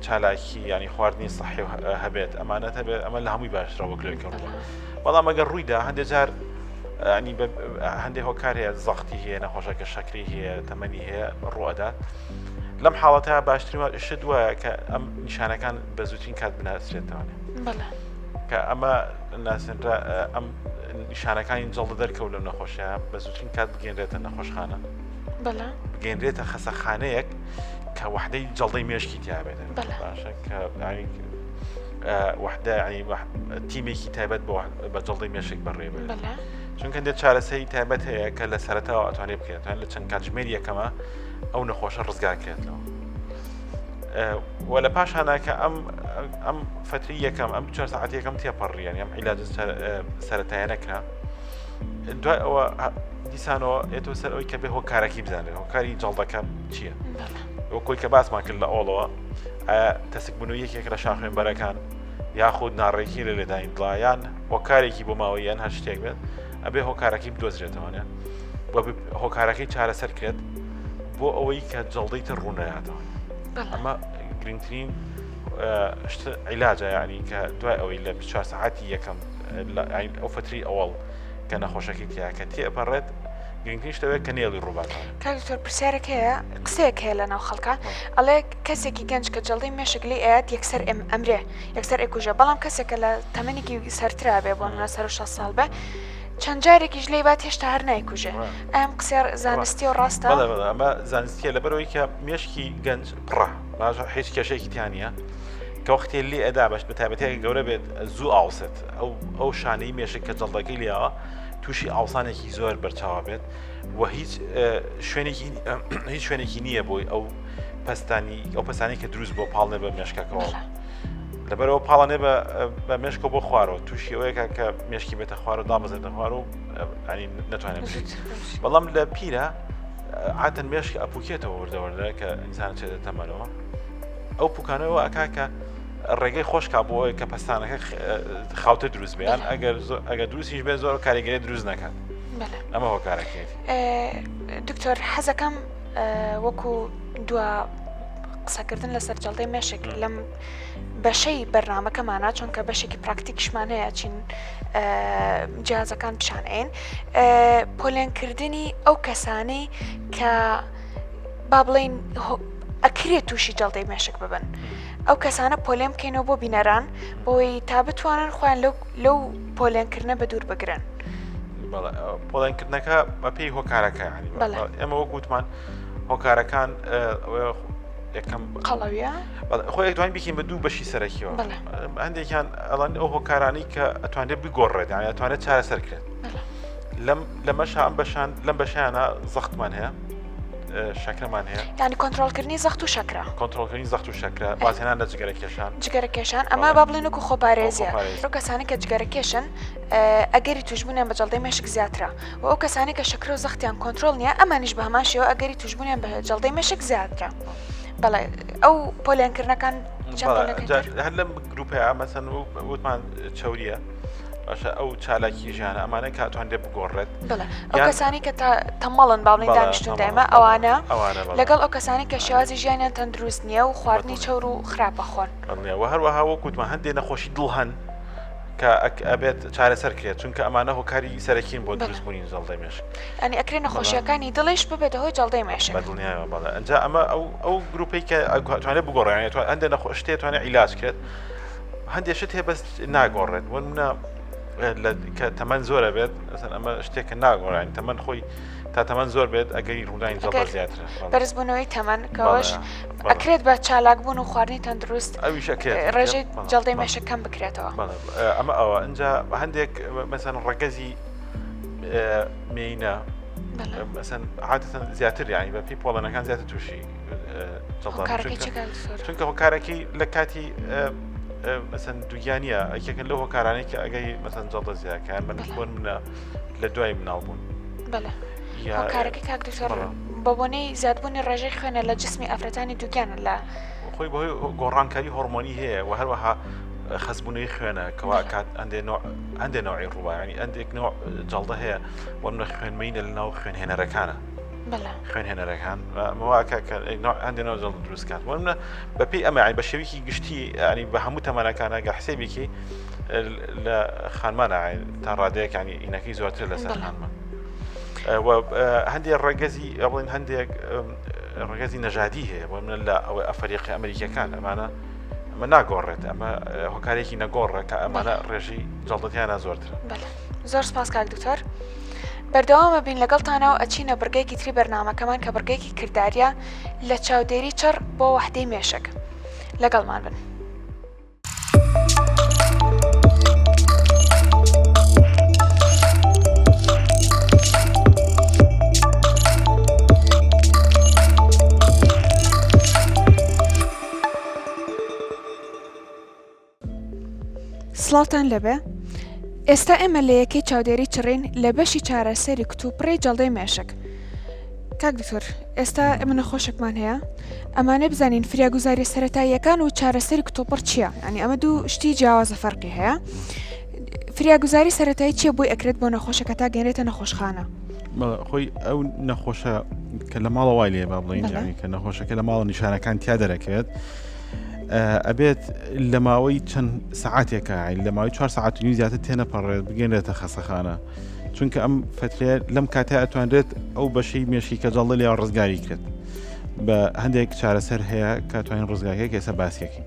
چالاکی ینی خواردنی سەحی هەبێت ئەمانەت هەبێت ئەمە لە هەمووی باشترە وەکلێکە ڕووە بەڵام ئەگەر ڕوویدا هەندێک جار ینی هەندێک هۆکار هەیە زەختی هەیە نەخۆشەکە شەکری هەیە تەمەنی هەیە ڕوئەدات لەم حاڵەتە باشترین شت وایە کە ئەم نیشانەکان بە زووترین کات بناسرێتەوەێ کە ئەمە ناسنرا ئەم نیشانەکانی جەڵدە دەرکەوت لەم نەخۆشیە بە زووترین کات بگەێنرێتە نەخۆشخانە بگەێنرێتە خەسەخانەیەک کە وحدەی جەڵدەی مێشکی تیابێت باشە کە وحدە تیمێکی تایبەت بە جەڵدەی مێشک بەڕێبێت چونکە دێت چارەسەری تایبەت هەیە کە لە سەرەتاوە ئەتوانێت بکرێتوان لە چەند کاتژمێری یەکەمە ئەو نەخۆشە ڕزگارکرێتەوە وە لە پاشانە کە ئەم فتری یەکەم ئەم 4 ساعت یەکەم تێپەڕیان ئەم عیلاج سەرەتایە نەکرا دوای ئەوە دیسانەوە ئێتۆ سەر ئەوی کە بێ هۆکارێکی بزانێت هۆکاری جەڵدەکە چییە وەکۆی کە باسمان کرد لە ئۆڵەوە تەسک بوون و یەکێک لە شا خوێنبەرەکان یاخود ناڕێکی لە لێداین دڵایان هۆکارێکی بۆ ماوەیان هەر شتێک بێت ئەبێ هۆکارەکەی بدۆزرێتەوەنێ بۆ هۆکارەکەی چارەسەر کرێت بۆ ئەوەی کە جەڵدەی تر ڕوونەیاتەوە ئەمە گرنگترین عیلاجە ینی کە دوای ئەوەی لە 24 ساعتی یەکەم ئەو فتری ئەوڵ کە نەخۆشەکەی تیا کە تێپەڕێت گرنگترین شتەوەیە کە نێڵی ڕووباتەوە. کاکتۆر پرسیارێک هەیە قسەیەک هەیە لە ناو خەڵکە ئەڵێ کەسێکی گەنج کە جەڵدەی مێشک لێ ئاات یەکسەر ئەمرێ یەکسەر ئێکوژە بەڵام کەسێکە لە تەمەنێکی سەرترا بێ بۆ منە سەر 6 ساڵ بێ چەند جارێکیش لێ بات هێشتا هەر نایکوژێ ئەم قسێر زانستی و ڕاستە ئەمە زانستیە لەبەرەوەی کە مێشکی گەنج پڕە باژە هیچ کێشەیەکی تیانە کە وەختێ لێ ئەدا بەش بە تایبەتەیە گەورە بێت زوو ئاوسێت ئەو شانەی مێشک کە جەڵدەکەی لێەوە تووشی ئاوسانێکی زۆر بەرچاوە بێت و هیچ شوێنێکی نییە بۆی ئەو پستانی کە دروست بۆ پاڵنێ بە مێشکەکەەوە لەبەرەوە پاڵانێ بە مێشکە بۆ خوارەوە تووشی ئەوەیە کە مێشکی بێتە خوار و دابەزێتە خوار و ناتوانێت بەڵام لە پیرە عاتەن مێشک ئەپوکێتەوە وردەوەردە کە ئینسان چێتە تەمەنەوە ئەو پوکانەوە ئەکا کە ڕێگەی خۆشکا بۆ ئەوەی کە پستانەکە خاوتە دروست بێن ئەگەر دروستیش بێ زۆر کاریگەری دروست نەکات ئەمە هۆکارەکەیت. دکتۆر حەزەکەم وەکو دووە قسەکردن لەسەر جەڵدەی مێشک لەم بەشەی بەرنامەکەمانە چونکە بەشێکی پراکتیکشمان هەیە چین جیازەکان پیشانێن پۆلێنکردنی ئەو کەسانی کە با بڵین ئەکرێت تووشی جەڵدەی مێشک ببن ئەو کەسانە پۆلێم بکەینەوە بۆ بینەران بۆی تا بتوانن خۆیان لەو پۆلێنکردنە بە دوور بگرن پۆڵێنکردنەکە بە پێی هۆکارەکە ئێمە وەک گوتمان هۆکارەکان یەکەم قەڵەویە خۆی ئەتوانین بکەین بە دوو بەشی سەرەکیەوە هەندێکیان ئەڵەن ئەو هۆکارانی کە ئەتوانێت بگۆڕێت یان ئەتوانێت چارەسەرکرێت لەمەش ئەم بەشان لەم بەشیانە زەختمان هەیە شەکرەمان هەیە ینی کۆنتترۆلکردنی زەخت و شەکرا کۆنتترۆلکردنی زەخت و شەکرە وازێنان لە جگەرەکێشان ئەمە با بڵێن و خۆپارێزیە ئەو کەسانی کە جگەرەکێشن ئەگەری توشببوونیان بە جەڵدەی مێشک زیاترە و ئەو کەسانی کە شەکرە و زەختیان کۆنتترۆل نیە ئەمانیش بە هەماشەوە ئەگەری توشببوونیان بە جەڵدەی مێشک زیاترە بەڵێ ئەو پۆلێنکردنەکان هەر لەم گروپەیە مەسەن وتمان چاوریە باشە ئەو چالاکی ژیانە ئەمانە کاتوان دێ بگۆڕێت ئەو کەسانی کە تەمەڵن باڵین دانیشتون دایمە ئەوانە لەگەڵ ئەو کەسانی کە شێوازی ژیانیان تەندروست نییە و خواردنی چەور و خراپە خۆن و هەروەها وەکوتمان هەندێک نەخۆشی دڵ هەن کە ئەبێت چارەسەر کرێت چونکە ئەمانە هۆکاری سەرەکین بۆ دروستبوونی جەڵدەی مێشک ئەنی ئەکرێ نەخۆشیەکانی دڵیش ببێت هۆی جەڵدەی مێشک بەدڵنیایەوە بەڵێ ئەنجا ئەمە ئەو گروپەی کە توانێت بگۆڕێت هەندێک نەخۆشتێ توانێت عیلاج کرێت هەندێک شت هەیە بەس ناگۆڕێت ومنە کە تەمەەن زۆرە بێت ئەمە شتێکە ناگۆڕین تەمەەن خۆی تا تەمەەن زۆر بێت ئەگەری ڕوودانی جەڵدە زیاترە بەرزبوونەوەی تەمەەن کەەوەش ئەکرێت بە چالاکبوون و خواردنی تەندروست ئەویش ڕێژەی جەڵدەی مێشک کەم بکرێتەوە ئەمە ئەوە ئەنجا هەندێک مەسەن ڕەگەزی مینە مەسەن عادەتەن زیاتر یانی بە پێی پۆڵەنەکان زیاتر تووشی چونکە هۆکارێکی لە کاتی مەسەن دوگیانیە ئەکێکن لەو هۆکارانەی کە ئەگەی مەسەن جەڵدە زیاکەیان بۆن منە لە دوای مناڵبوون هۆکارەکەی کاک دکتۆر بە بۆنەی زیادبوونی ڕێژەی خوێنە لە جسمی ئافرەتانی دووگیانە لە خۆی بەهۆی گۆڕانکاری هۆرمۆنی هەیە و هەروەها خەزبوونەوەی خوێنە کەوا کات هەندێک نوعی ڕووبانی هەندێک نوع جەڵدە هەیە بۆ منە خوێنمەینە لە ناو خوێنهێنەرەکانە خوێنهێنەرەکان مواکە هەندێنەوە جەڵدە دروستکات وە منە بەپێی ئەمە بە شێوەیەکی گشتی ینی بە هەموو تەمەنەکانە گە حسێبێکی لە خانمانە تا ڕادەیەک ینی ئینەکەی زۆرتر لەسەر خانمان هەندێک ڕێگەزی بڵین هەندێک ڕێگەزی نەژادی هەیە بۆ منە لە ئەوە ئەفریقی ئەمریکیەکان ئەمە ناگۆڕێت ئەمە هۆکارێکی نەگۆڕە کە ئەمانە ڕێژی جەڵدەتیانە زۆرترە زۆر سپاس کاک دکتۆر بەردەوامە بین لەگەڵتانەوە ئەچینە بڕگەیەکی تری بەرنامەکەمان کە بڕگەیەکی کرداریە لە چاودێری چڕ بۆ وەحدەی مێشک لەگەڵمان بن. سڵاتان لەبێ ئێستا ئێمە لە یەکەی چاودێری چڕین لە بەشی چارەسەری کتوپڕی جەڵدەی مێشک. کاک دکتۆر ئێستا ئەمە نەخۆشێکمان هەیە ئەمانە بزانین فریاگوزاری سەرەتاییەکان و چارەسەری کتۆپڕ چییە؟ ینی ئەمە دوو شتی جیاوازە فەرقی هەیە. فریاگوزاری سەرەتایی چییە بۆی ئەکرێت بۆ نەخۆشەکە تا گەێنێتە نەخۆشخانە؟ خۆی ئەو نەخۆشە کە لە ماڵە وای لێ با بڵین ینی کە نەخۆشەکە لە ماڵە نیشانەکان تیا دەرەکەوێت ئەبێت لە ماوەی چەند سعاتێکە لە ماوەی 4 ساعت و زیاتر تێنەپەڕێت بگەێنرێتە خەسەخانە چونکە ئەم فترێ لەم کاتە ئەتوانرێت ئەو بەشەی مێشکی کە جەڵدە لێوە ڕزگاری کرد بە هەندێک چارەسەر هەیە کاتوانین ڕزگاریەکە ئێستا باسیەکەی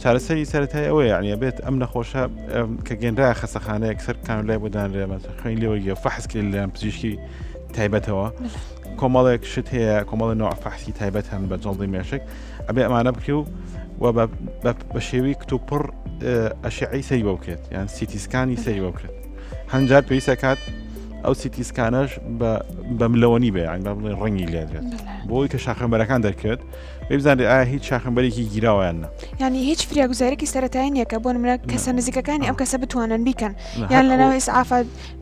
چارەسەری سەرەتایی ئەوەیە یعنی ئەبێت ئەم نەخۆشە کە گەێنرایە خەسەخانە یەکسەر کانولای بۆدانرێمە خوێن لێوەگیە فەحس کرد لە پزیشکی تایبەتەوە کۆمەڵێک شت هەیە کۆمەڵی نوع فەحسی تایبەت هەن بە جەڵدەی مێشک ئەبێ ئەمانە بکرێ و بە شێوی کتوپڕ ئەشعی سەری بۆ بکرێت یان سیتیسکانی سەری بۆ بکرێت هەنجار پێویستە کات ئەو سیتیسکانەش بە ملەوەنی بێ یان بڵێن ڕەنگی لێدرێت بۆی کە شاخەمبەرەکان دەرکرێت بێبزانێت ئایا هیچ شاخەمبەرێکی گیراوەیانە ینی هیچ فریاگوزارێکی سەرەتایی نییە کە بۆ نمونە کەسە نزیکەکانی ئەم کەسە بتوانن بیکەن یان لەناو ئیسعافە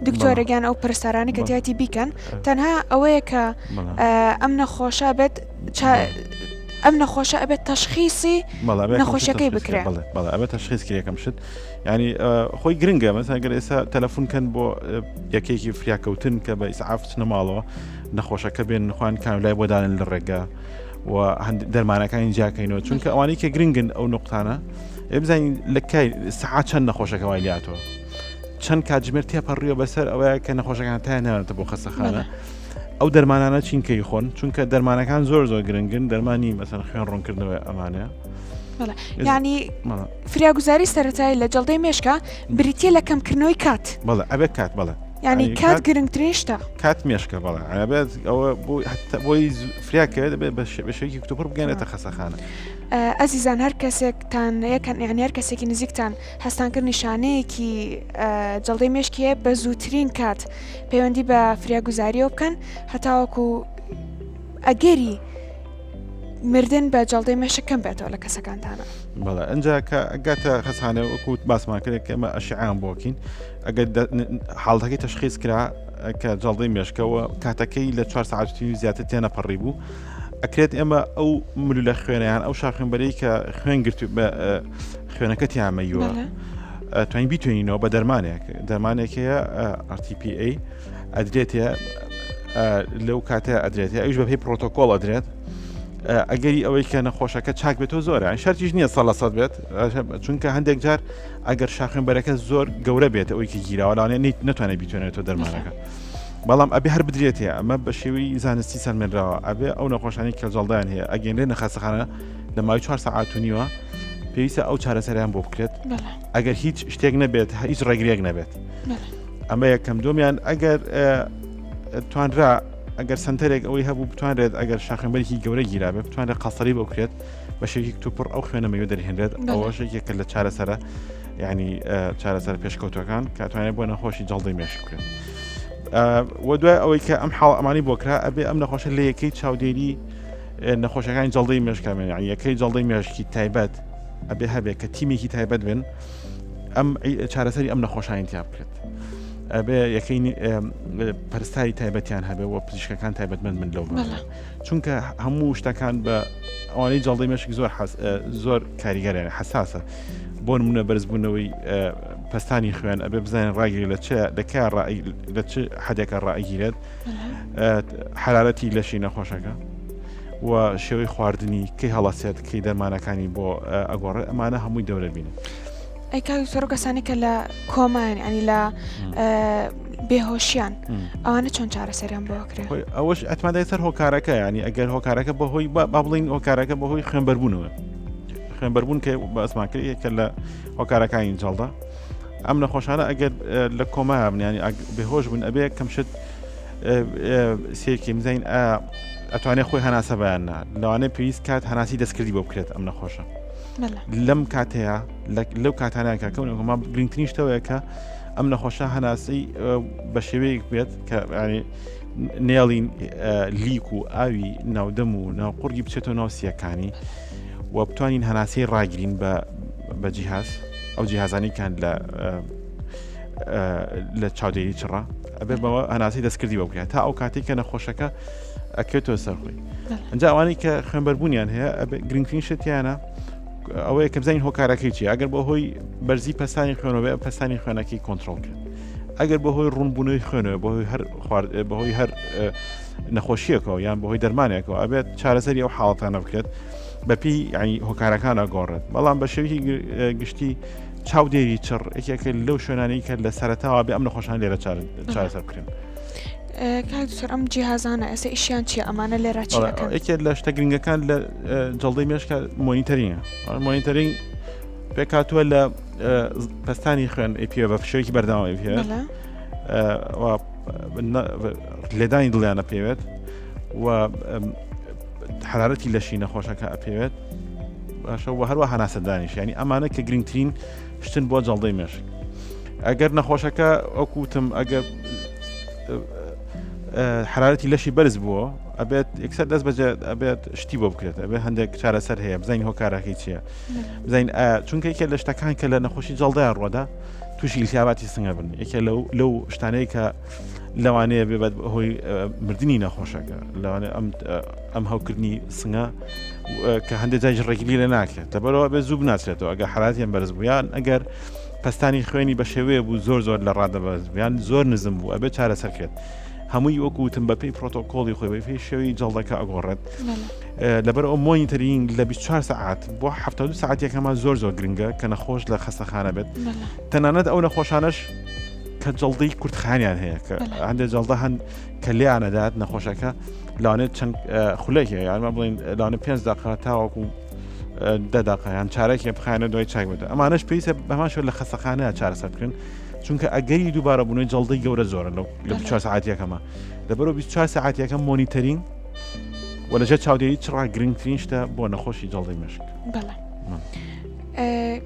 دکتۆرەگیان ئەو پرسەرانی کە تیاتی بیکەن تەنها ئەوەیە کە ئەم نەخۆشە بێت ئەم نەخۆشە ئەبێت تەشخیصی نەخۆشیەکەی بکرێت بەڵێ ئەبێت تەشخیص یەکەم شت ینی خۆی گرنگە مەسەن ئەگەر ئێستا تەلەفۆنکەن بۆ یەکێکی فریاکەوتن کە بە ئیسعاف چنە ماڵەوە نەخۆشەکە بێن خوان کانولای بۆ دانن لە ڕێگە و دەرمانەکانی جاکەینەوە چونکە ئەوانەی کە گرنگن ئەو نقطانە بزانین لە کای سەعات چەند نەخۆشەکە وای لاتەوە چەند کاتژمێر تێپەڕیوە بەسەر ئەوەیە کە نەخۆشەکان تا نێنێتە بۆ خەسەخانە ئەو دەرمانانە چینکەی خۆن چونکە دەرمانەکان زۆر گرنگن دەرمانی مەسەن خوێن ڕوونکردنەوە ئەمانەیە یعنی فراگوزاری سەرەتایی لە جەڵدەی مێشکە بریتە لە کەمکردنەوەی کات بەڵێ ئەبێ کات بەڵێ یعنی کات گرنگترێشتا کات مێشکە بەڵێ ئەبێت ئەوە بۆی فراکە دەبێت بە شێوەیەکی کتوپڕ بگەنێتە خەسەخانە. ئەزیزان هەر کەسێکتان یەکەن یعنی هەر کەسێکی نزیکتان هەستانکرد نیشانەیەکی جەڵدەی مێشکیە بە زووترین کات پەیوەندی بە فراگوزاریەوە بکەن هەتاوەکو ئەگەری مردن بە جەڵدەی مێشکەم بێتەوە لە کەسەکانتانە. بەڵێ ئەنجا کە ئەگاتە خەسانە وەکوت باسمان کرد کە ئەمە ئەشعیان بۆکین ئەگەر حاڵەکەی تەشخیص کرا کە جەڵدەی مێشکەوە کاتەکەی لە 4 ساعتی زیاتر تێنەپەڕی بوو ئەکرێت ئێمە ئەو ملولە خوێنیان ئەو شاخێنبەرەی کە خوێن گرت بە خوێنەکەتی ئامەیوە توانین بیتوێنینەوە بە دەرمانێکەیە RTPA ئەدرێتە لەو کاتە ئەدرێت ئەوش بە پێی پرۆتۆکۆڵ ئەدرێت ئەگەری ئەوەی کە نەخۆشەکە چاک بێتەوە زۆرە شەرتیش نییە 100% بێت چونکە هەندێک جار ئەگەر شاخێنبەرەکە زۆر گەورە بێت ئەوەی کە گیراوەڵانێ نتوانێت بیتوێنێتەوە دەرمانەکە بەڵام ئەبێ هەر بدرێتێ ئەمە بە شێوەی زانستی سەرمێنراوە ئەبێ ئەو نەخۆشانی کە جەڵدایان هەیە ئەگەنرێ نەخەسەخانە لە ماوەی 4 ساعات و نیوە پێویستە ئەو چارەسەریان بۆ بکرێت ئەگەر هیچ شتێک نەبێت هیچ ڕێگرێک نەبێت ئەمە یەکەم دومیان ئەگەر توانرا ئەگەر سنتەرێک ئەوەی هەبوو بتوانرێت ئەگەر شاخێنبەرێکی گەورە گیرابێت بتوانێت قەسەری بۆ بکرێت بە شێوەیەکی کتوپڕ ئەو خوێنەمەوە دەرهێنرێت ئەوەشێکێکە لە چارەسەرە یعنی چارەسەر پێشکەوتەکان کاتوانێت بۆ نەخۆشی جەڵدەی مێشک بکرێت. وە دوای ئەوەی کە ئەم حاڵ ئەمانی بۆکرا ئەبێ ئەم نەخۆشە لە یەکەی چاودێری نەخۆشەکانی جەڵدەی مێشکەمێن یەکەی جەڵدەی مێشکی تایبەت ئەبێ هەبێت کە تیمێکی تایبەت بن ئەم چارەسەری ئەم نەخۆشانی تیا بکرێت ئەبێ یەکەی پەرستاری تایبەتیان هەبێ و پزیشکەکان تایبەتمەند من لەو چونکە هەموو شتەکان بە ئەوانەی جەڵدەی مێشک زۆر کاریگەرێن حساسە بۆ نمونە بەرزبوونەوەی پستانی خوێن ئەبێ بزانین ڕاگیری لە چ حدێکە ڕائگیرێت حرارەتی لەشی نەخۆشەکە و شێوەی خواردنی کەی هەڵەسێت کەی دەرمانەکانی بۆ ئەگۆڕێ ئەمانە هەمووی دەورە بینن. ئەی کاکتۆر کەسانی کە لە کۆمان ینی لە بێهۆشیان ئەوانە چۆن چارەسەریان بۆکرێت ئەوەش ئەتمادای سەر هۆکارەکە ینی ئەگەر هۆکارەکە بەهۆی با بڵین هۆکارەکە بەهۆی خوێنبەربوونەوە خوێنبەربوون کە بەسماکردی کە لە هۆکارەکانی جەڵدا ئەم نەخۆشانە ئەگەر لە کۆما بنیانی بێهۆش بوون ئەبێ کەمشت سێکی مزین ئەتوانێت خۆی هەناسە بەیاننا لەوانەیە پێویست کات هەناسی دەستکردی بۆ بکرێت ئەم نەخۆشە لەم کاتەیە لەو کاتانەکە کەونەکەما گرنگترین شتەوەیە کە ئەم نەخۆشە هەناسی بە شێوەیەک بێت کە نێڵین لیک و ئاوی ناودەم و ناوقورگی بچێتەوە ناو سیەکانی و بتوانین هەناسی ڕاگرین بە جیهاز ئەو جیهازانی کان لە چاودێری چڕە ئەبێ بەوە هەناسی دەستکردی بە بکرێت تا ئەو کاتێک کە نەخۆشەکە ئەکەوێتەوە سەرخۆی ئەنجا ئەوانەی کە خوێنبەربوونیان هەیە گرنگترین شتیانە ئەوەیە کە بزانین هۆکارەکەی چی ئەگەر بەهۆی بەرزی پەستانی خوێنەوە پەستانی خوێنەکەی کۆنتترۆل کرد ئەگەر بەهۆی ڕوونبوونەوەی خوێنەوە بەهۆی هەر نەخۆشیەکەەوە یان بەهۆی دەرمانێکەوە ئەبێت چارەسەری ئەو حاڵەتانە بکرێت بەپی ینی هۆکارەکانە گۆڕێت بەڵام بە شێوی گشتی چاودێری چڕ یەکێکە لەو شوێنانەی کە لە سەرەتاوە بێ ئەم نەخۆشان لێرە چارەسەر بکرێن. کاکتۆر ئەم جیهازانە ئێستا ئیشیان چیە ئەمانە لێرە چیەکەن؟ یەکێک لە شتە گرنگەکان لە جەڵدەی مێشکە مۆنیتەرینگە مۆنیتەرینگ پێکاتووە لە پەستانی خوێن ئەپیە بە شێوەیەکی بەردەوام ئەپیە لێدانی دڵیانە پێوێت و حرارەتی لەشی نەخۆشەکە ئەپێوێت باشە و هەروە هەناسەدانیش ینی ئەمانە کە گرنگترین شتن بۆ جەڵدەی مێشک ئەگەر نەخۆشەکە ئەوکوتم ئەگەر حرارەتی لەشی بەرز بووە ئەبێت یەکسەر دەست بەجێ ئەبێت شتی بۆ بکرێت ئەبێ هەندێک چارەسەر هەیە بزانین هۆکارەکەی چییە بزانین چونکە یەکێک لە شتەکان کە لە نەخۆشی جەڵدەیان ڕۆدا تووشی ئیلتیاباتی سنگە بن یەکێ لەو شتانەی کە لەوانەیە بێت هۆی مردنی نەخۆشەکە لەوانێ ئەم هەوکردنی سنگە کە هەندێک جای ڕێگیری لە ناکرێت دەبەرەوە بێ زوو بناچێتەوە ئەگەر حالاتیان بەرز بوویان ئەگەر پەستانی خوێنی بە شێوەیە بوو زۆر لە ڕادەبەرز بوویان زۆر نزم بوو ئەبێ چارەسەرکرێت هەمووی وەکوتم بەپی پرۆتۆکۆڵی خۆی بەپی شێوەی جەڵدەکە ئەگۆڕێت لەبەر ئەو مۆنیتەرینگ لە 24 ساعات بۆ 72 ساعتێکەمە زۆر گرنگە کە نەخۆش لە خەستەخانە بێت تەنانەت ئەو نەخۆشانەش کە جڵدەی کورتخانیان هەیە کە هەندێک جڵدە هەن کە لێیانەدات نەخۆشەکە لەوانێت چەند خولەک هەیە یانمە بڵین لەوانە 5 دقیقە تاوەکو 10 دقیقەیان چارەکی بخایەنە دوای چاک بدە ئەمانەش پێویستە بەمان شێوە لە خەستەخانەیە چارەسەر بکەن چونکە ئەگەری دووبارە بوونەوەی جڵدەی گەورە زۆرە لە 24 ساعتیەکەمە لەبەرەوە 24 ساعتیەکە مۆنیتەرینگ و لەژێر چاودێری چڕا گرنگترین شتە بۆ نەخۆشی جڵدەی مێشک. بەڵێ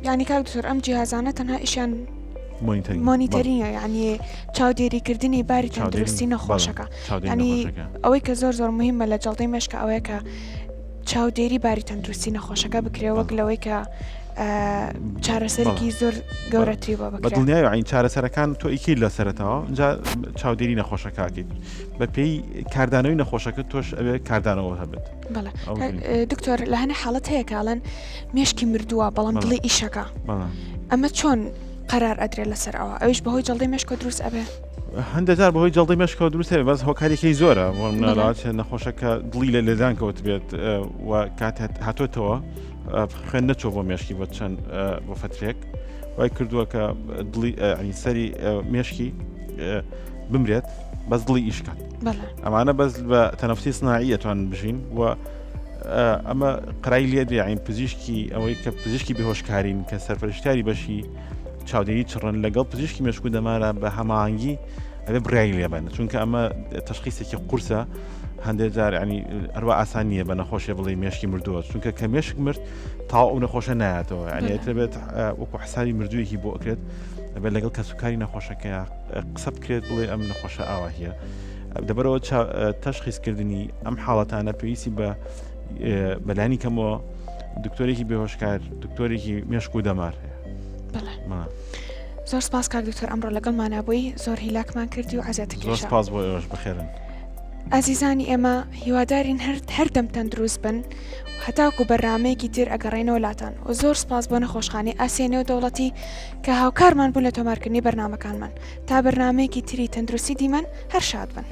یعنی کاک دکتۆر ئەم جیهازانە تەنها ئیشیان مۆنیتەرینە یعنی چاودێریکردنی باری تەندروستی نەخۆشەکە ینی ئەوەی کە زۆر زۆر مهمە لە جڵدەی مێشکە ئەوەیە کە چاودێری باری تەندروستی نەخۆشەکە بکرێ وەک لەوەی کە چارەسەرێکی زۆر گەورەتری بۆ بکرێ بەدڵنیایە عین چارەسەرەکان تۆ ئیکی لە سەرەتەوە اینجا چاودێری نەخۆشەکەکەیت بە پێی کاردانەوەی نەخۆشەکە تۆش ئەوێ کاردانەوە هەبێت. بەڵێ دکتۆر لە هەنێ حاڵەت هەیە کاڵەن مێشکی مردووە بەڵام دڵی ئیشەکە ئەمە چۆن قەرار ئەدرێت لەسەر ئەویش بەهۆی جڵدەی مێشکۆ دروست ئەبێ؟ هەندێکجار بەهۆی جڵدەی مێشکەوە دروست هەیە بەس هۆکارێکی زۆرە ناڵات نەخۆشەکە دڵی لە لێدان کەوت بێت و کات هاتۆتەوە خوێن نەچۆ بۆ مێشکی بۆ چەند بۆ فترێک وای کردووە کە دڵی سەری مێشکی بمرێت بەس دڵی ئیشکات ئەمانە بەس بە تەنەفسی سناعی ئەتوان بژین و ئەمە قرای لێ دێعین پزیشکی ئەوەی کە پزیشکی بێهۆشکارین کە سەرپەرشتیاری بەشی چاودێری چڕن لەگەڵ پزیشکی مێشک و دەمارە بە هەماهەنگی ئەوێ برای لێبن چونکە ئەمە تەشخیصێکی قورسە هەندێک جار ینی هەروە ئاسان نییە بە نەخۆشیە بڵێ مێشکی مردووە چونکە کە مێشک مرد تاو ئەو نەخۆشە نایەتەوە ینی ئەترێت وەکو حسابی مردوویەکی بۆ ئەکرێت ئەبێت لەگەڵ کەسوکاری نەخۆشەکە قسە بکرێت بڵێ ئەم نەخۆشە ئاوا هەیە دەبەرەوە تەشخیصکردنی ئەم حاڵەتانە پێویستی بە بەلانی کەمەوە دکتۆرێکی بێهۆشکار دکتۆرێکی مێشک و دەمار هەیە. زۆر سپاس کاک دکتۆر ئەمڕۆ لەگەڵمانە بووی زۆر هیلاکمان کردی و عەزیەتێکی زۆر سپاس بۆ ئێوەش بەخێرن. ئازیزانی ئێمە هیوادارین هەردەم تەندروست بن هەتاکو بەرنامەیەکی تر ئەگەڕێنەوە لاتان و زۆر سپاس بۆ نەخۆشخانەی ئاسیای نێودەوڵەتی کە هاوکارمان بوون لە تۆمارکردنی بەرنامەکانمان تا بەرنامەیەکی تری تەندروستی دیمەن هەر شاد بن.